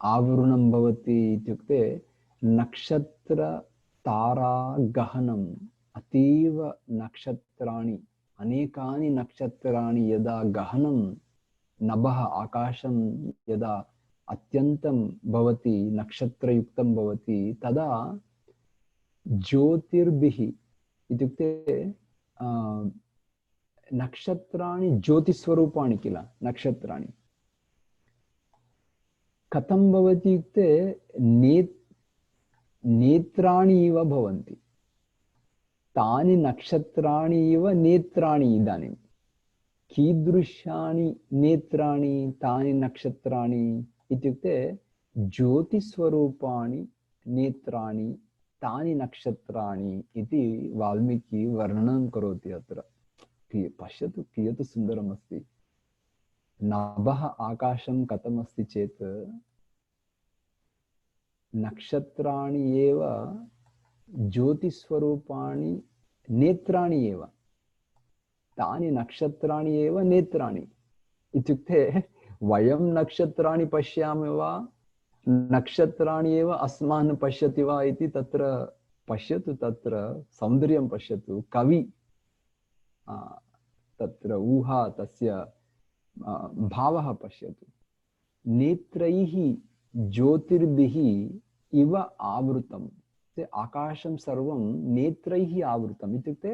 आवृणं भवति इत्युक्ते नक्षत्र तारा गहनम्, अतीव नक्षत्राणि, अनेकानि नक्षत्राणि यदा गहनं नभः, आकाशं यदा अत्यन्तं भवति, नक्षत्रयुक्तं भवति, तदा ज्योतिर्भिः इत्युक्ते नक्षत्राणि ज्योतिस्वरूपाणि किल, नक्षत्राणि कथं भवति इत्युक्ते नेत्राणि इव भवन्ति। तानि नक्षत्राणि इव नेत्राणि। इदानीं कीदृशानि नेत्राणि तानि नक्षत्राणि इत्युक्ते ज्योतिस्वरूपाणि नेत्राणि तानि नक्षत्राणि इति वाल्मीकि वर्णनं करोति अत्र। पश्यतु कियत् सुन्दरमस्ति। नभः, आकाशं कथमस्ति चेत् नक्षत्राणि एव ज्योतिस्वरूपाणि नेत्राणि एव। तानि नक्षत्राणि एव नेत्राणि इत्युक्ते वयं नक्षत्राणि पश्यामः वा, नक्षत्राणि एव अस्मान् पश्यति वा इति तत्र पश्यतु, तत्र सौन्दर्यं पश्यतु। कवि तत्र ऊहा, तस्य भावः पश्यतु। नेत्रैः ज्योतिर्भिः इव आवृतं, आकाशं सर्वं नेत्रैः आवृतम् इत्युक्ते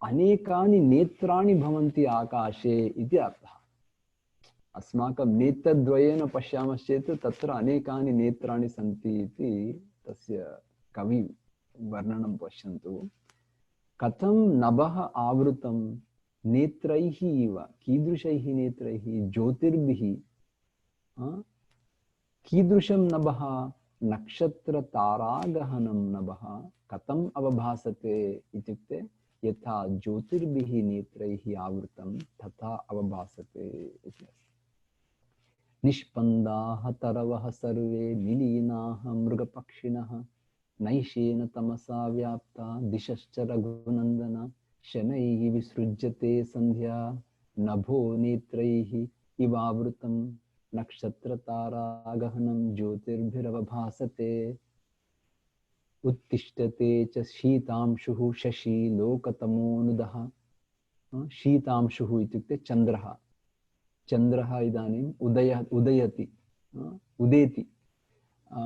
अनेकानि नेत्राणि भवन्ति आकाशे इति अर्थः। अस्माकं नेत्रद्वयेन पश्यामश्चेत् तत्र अनेकानि नेत्राणि सन्ति इति तस्य कवि वर्णनं पश्यन्तु। कथं नभः आवृतं नेत्रैः इव, कीदृशैः नेत्रैः, ज्योतिर्भिः, कीदृशं नभः, नक्षत्रतारागहनं नभः कथम् अवभासते इत्युक्ते यथा ज्योतिर्भिः नेत्रैः आवृतं तथा अवभासते इति। निष्पन्दाः तरवः सर्वे निलीनाः मृगपक्षिणः नैशेन तमसा व्याप्ता दिशश्च रघुनन्दन शनैः विसृज्यते सन्ध्या नभो नेत्रैः इवावृतं नक्षत्रतारागहनं ज्योतिर्भिरवभासते उत्तिष्ठते च शीतांशुः शशि लोकतमोनुदः। शीतांशुः इत्युक्ते चन्द्रः, चन्द्रः इदानीम् उदयति, उदेति।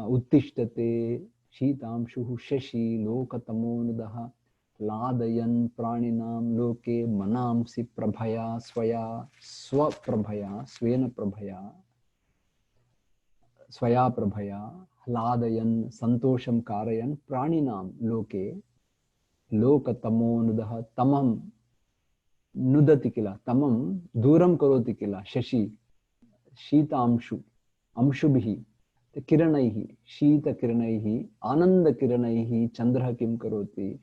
उत्तिष्ठते शीतांशुः शशि लोकतमोनुदः लादयन् प्राणिनां लोके मनांसि प्रभया स्वया, स्वप्रभया, स्वेन प्रभया, स्वया प्रभया ह्लादयन् सन्तोषं कारयन् प्राणिनां लोके लोकतमोनुदः। तमं नुदति किल, तमं दूरं करोति किल शशि, शीतांशु, अंशुभिः किरणैः, शीतकिरणैः आनन्दकिरणैः चन्द्रः किं करोति,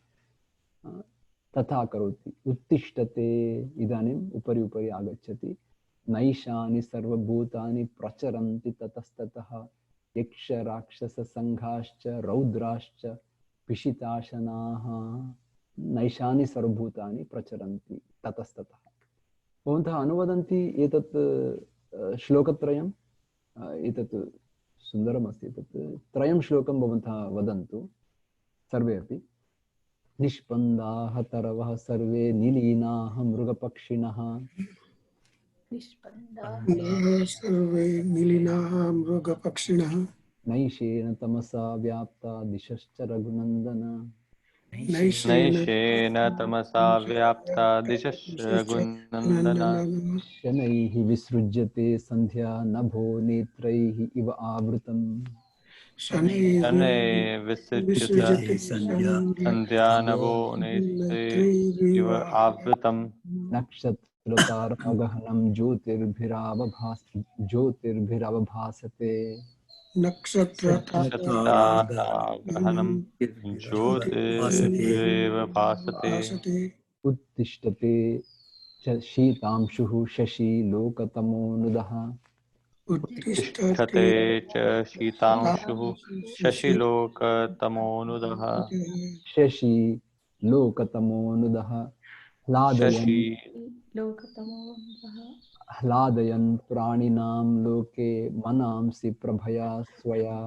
तथा करोति। उत्तिष्ठते, इदानीम् उपरि उपरि आगच्छति। नैशानि सर्वभूतानि प्रचरन्ति ततस्ततः यक्षराक्षससङ्घाश्च रौद्राश्च पिशिताशनाः। नैशानि सर्वभूतानि प्रचरन्ति ततस्ततः। भवन्तः अनुवदन्ति एतत् श्लोकत्रयम्, एतत् सुन्दरमस्ति, एतत् त्रयं श्लोकं भवन्तः वदन्तु सर्वे अपि। निष्पन्दाः तरवः सर्वे निलीनाः मृगपक्षिणः सर्वे निलीनाः मृगपक्षिणः नैशेन तमसा व्याप्ता दिशश्च रघुनन्दन नैशेन तमसा व्याप्ता दिशश्च रघुनन्दन शनैः विसृज्यते सन्ध्या नभो नेत्रैः इव आवृतम् शनैः विसृज्यते सन्ध्या नभो नेत्रैः इव आवृतम् नक्षत्रतारागहनं ज्योतिर्भिरवभासते नक्षत्रतारागहनं ज्योतिर्भिरेव भासते उत्तिष्ठते च शीतांशुः शशि लोकतमोनुदः उत्तिष्ठते च शीतांशुः शशिलोकतमोनुदः शशि लोकतमोनुदः ह्लादयन् प्राणिनां लोके मनांसि प्रभया स्वया।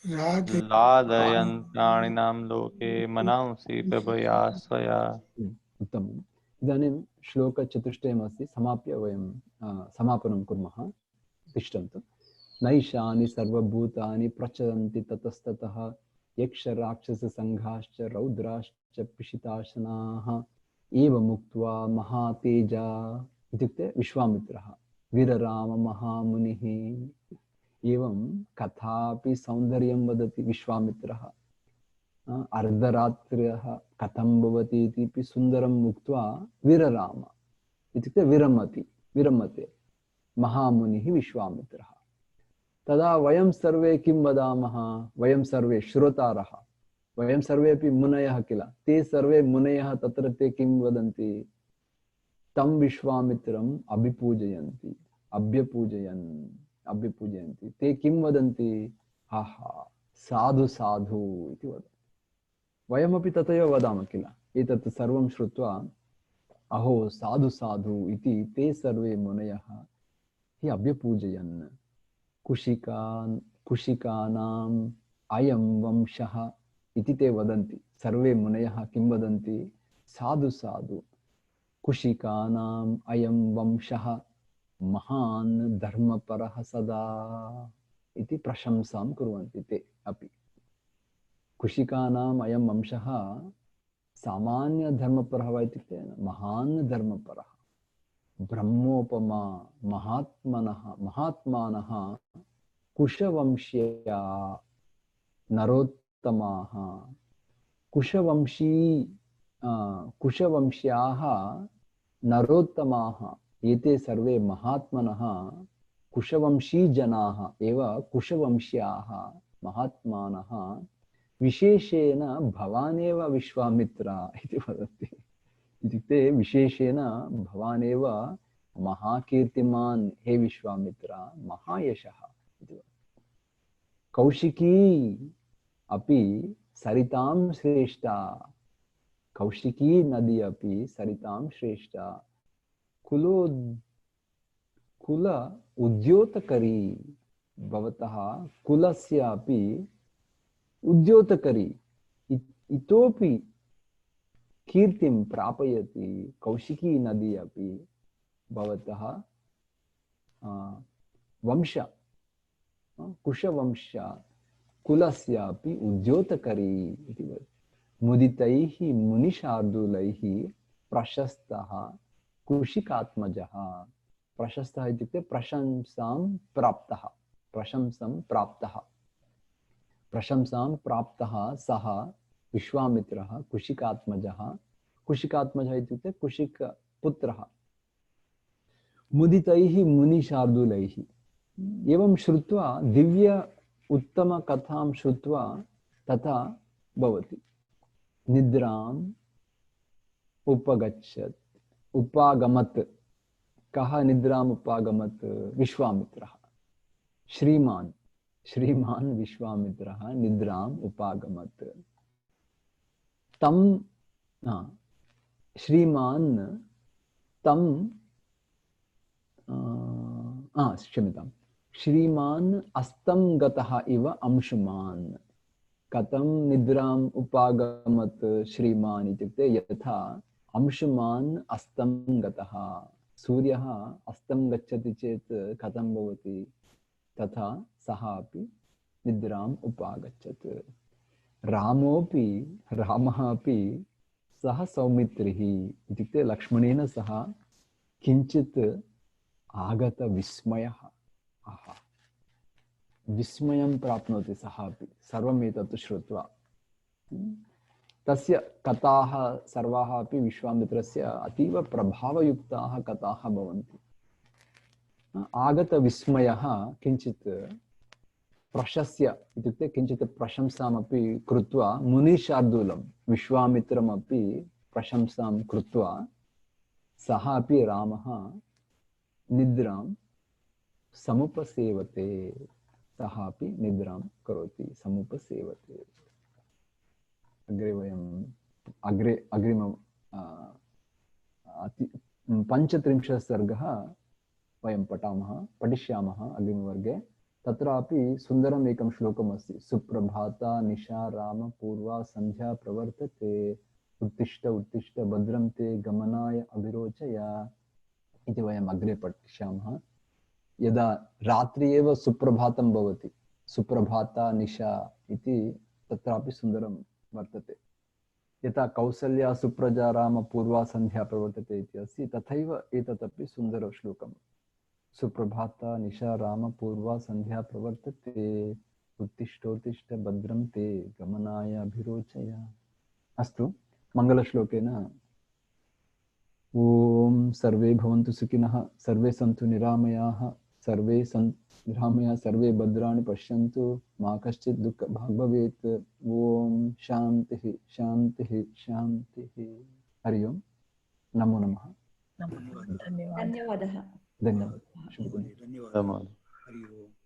लादयन् प्राणिनां लोके मनांसि प्रभया स्वया। उत्तमम्। इदानीं श्लोकचतुष्टयमस्ति, समाप्य वयं समापनं कुर्मः। तिष्ठन्तु। नैशानि सर्वभूतानि प्रचरन्ति ततस्ततः यक्षराक्षससङ्घाश्च रौद्राश्च पिशिताशनाः एवमुक्त्वा महातेजा, इत्युक्ते विश्वामित्रः, विरराम महामुनिः। एवं कथापि सौन्दर्यं वदति विश्वामित्रः। अर्धरात्र्यः कथं भवति इति सुन्दरम् उक्त्वा विरराम, इत्युक्ते विरमते महामुनिः विश्वामित्रः। तदा वयं सर्वे किं वदामः, वयं सर्वे श्रोतारः, वयं सर्वे अपि मुनयः किल, ते सर्वे मुनयः तत्र ते किं वदन्ति, तं विश्वामित्रम् अभिपूजयन्ति, अभ्यपूजयन्ति। ते किं वदन्ति, आहा साधु साधु इति वदन्ति। वयमपि तथैव वदामः किल, एतत् सर्वं श्रुत्वा अहो साधु साधु इति ते सर्वे मुनयः हि अभ्यपूजयन्। कुशिकानाम् अयं वंशः इति ते वदन्ति। सर्वे मुनयः किं वदन्ति, साधु साधु कुशिकानाम् अयं वंशः महान् धर्मपरः सदा इति प्रशंसां कुर्वन्ति ते अपि। कुशिकानाम् अयं वंशः सामान्यधर्मपरः वा इत्युक्ते महान् धर्मपरः, ब्रह्मोपमा महात्मानः कुशवंश्या नरोत्तमाः कुशवंश्याः नरोत्तमाः एते सर्वे महात्मनः कुशवंशीजनाः एव कुशवंश्याः महात्मानः विशेषेण भवानेव विश्वामित्र इति वदति। इत्युक्ते विशेषेण भवानेव महाकीर्तिमान् हे विश्वामित्र महायशः इति। कौशिकी अपि सरितां श्रेष्ठा, कौशिकी नदी अपि सरितां श्रेष्ठा, कुल उद्योतकरी, भवतः कुलस्यापि उद्योतकरी इतोपि कीर्तिं प्रापयति। कौशिकी नदी अपि भवतः वंश कुशवंश कुलस्यापि उद्योतकरी इति वदति। मुदितैः मुनिशार्दूलैः प्रशस्तः कुशिकात्मजः। प्रशस्तः इत्युक्ते प्रशंसां प्राप्तः, प्रशंसां प्राप्तः, प्रशंसां प्राप्तः सः विश्वामित्रः कुशिकात्मजः। कुशिकात्मजः इत्युक्ते कुशिकपुत्रः। मुदितैः मुनिशार्दूलैः, एवं श्रुत्वा दिव्य उत्तमकथां श्रुत्वा तथा भवति। निद्राम् उपगच्छत्, उपागमत्। कः निद्राम् उपागमत्? विश्वामित्रः। श्रीमान् श्रीमान् विश्वामित्रः निद्राम् उपागमत्। तं श्रीमान् तं क्षम्यताम्, श्रीमान् अस्तं गतः इव अंशुमान्। कथं निद्राम् उपागमत् श्रीमान् इत्युक्ते यथा अंशुमान् अस्तं गतः, सूर्यः अस्तं गच्छति चेत् कथं भवति, तथा सः अपि निद्राम् उपागच्छत्। रामः अपि सह सौमित्रिः इत्युक्ते लक्ष्मणेन सह किञ्चित् आगत विस्मयः। विस्मयं प्राप्नोति सः अपि सर्वम् एतत् श्रुत्वा। तस्य कथाः सर्वाः अपि विश्वामित्रस्य अतीव प्रभावयुक्ताः कथाः भवन्ति। आगत विस्मयः किञ्चित् प्रशस्य इत्युक्ते किञ्चित् प्रशंसामपि कृत्वा मुनिशार्दूलं विश्वामित्रमपि प्रशंसां कृत्वा सः अपि रामः निद्रां समुपसेवते। सः अपि निद्रां करोति, समुपसेवते। अग्रिम 35 सर्गः वयं पठिष्यामः अग्रिमवर्गे। तत्रापि सुन्दरम् एकं श्लोकम् अस्ति। सुप्रभाता निशा राम पूर्वा सन्ध्या प्रवर्तते, उत्तिष्ठ उत्तिष्ठ भद्रं ते गमनाय अभिरोचय इति वयम् अग्रे पठिष्यामः। यदा रात्रि एव सुप्रभातं भवति, सुप्रभाता निशा इति तत्रापि सुन्दरं वर्तते। यथा कौसल्या सुप्रजा राम पूर्वा सन्ध्या प्रवर्तते इति अस्ति, तथैव एतदपि सुन्दरश्लोकम्। सुप्रभाता निशा राम पूर्वा सन्ध्या प्रवर्तते, उत्तिष्ठोत्तिष्ठ भद्रं ते गमनाय अभिरोचय। अस्तु, मङ्गलश्लोकेन ॐ सर्वे भवन्तु सुखिनः, सर्वे सन्तु निरामयाः, सर्वे सर्वे भद्राणि पश्यन्तु, मा कश्चित् दुःखभाग् भवेत्। ॐ शान्तिः शान्तिः शान्तिः। हरि ओम्, नमो नमः। धन्यवादः। धन्यवादः। शुभदिनं। धन्यवादः। हरि ओम्।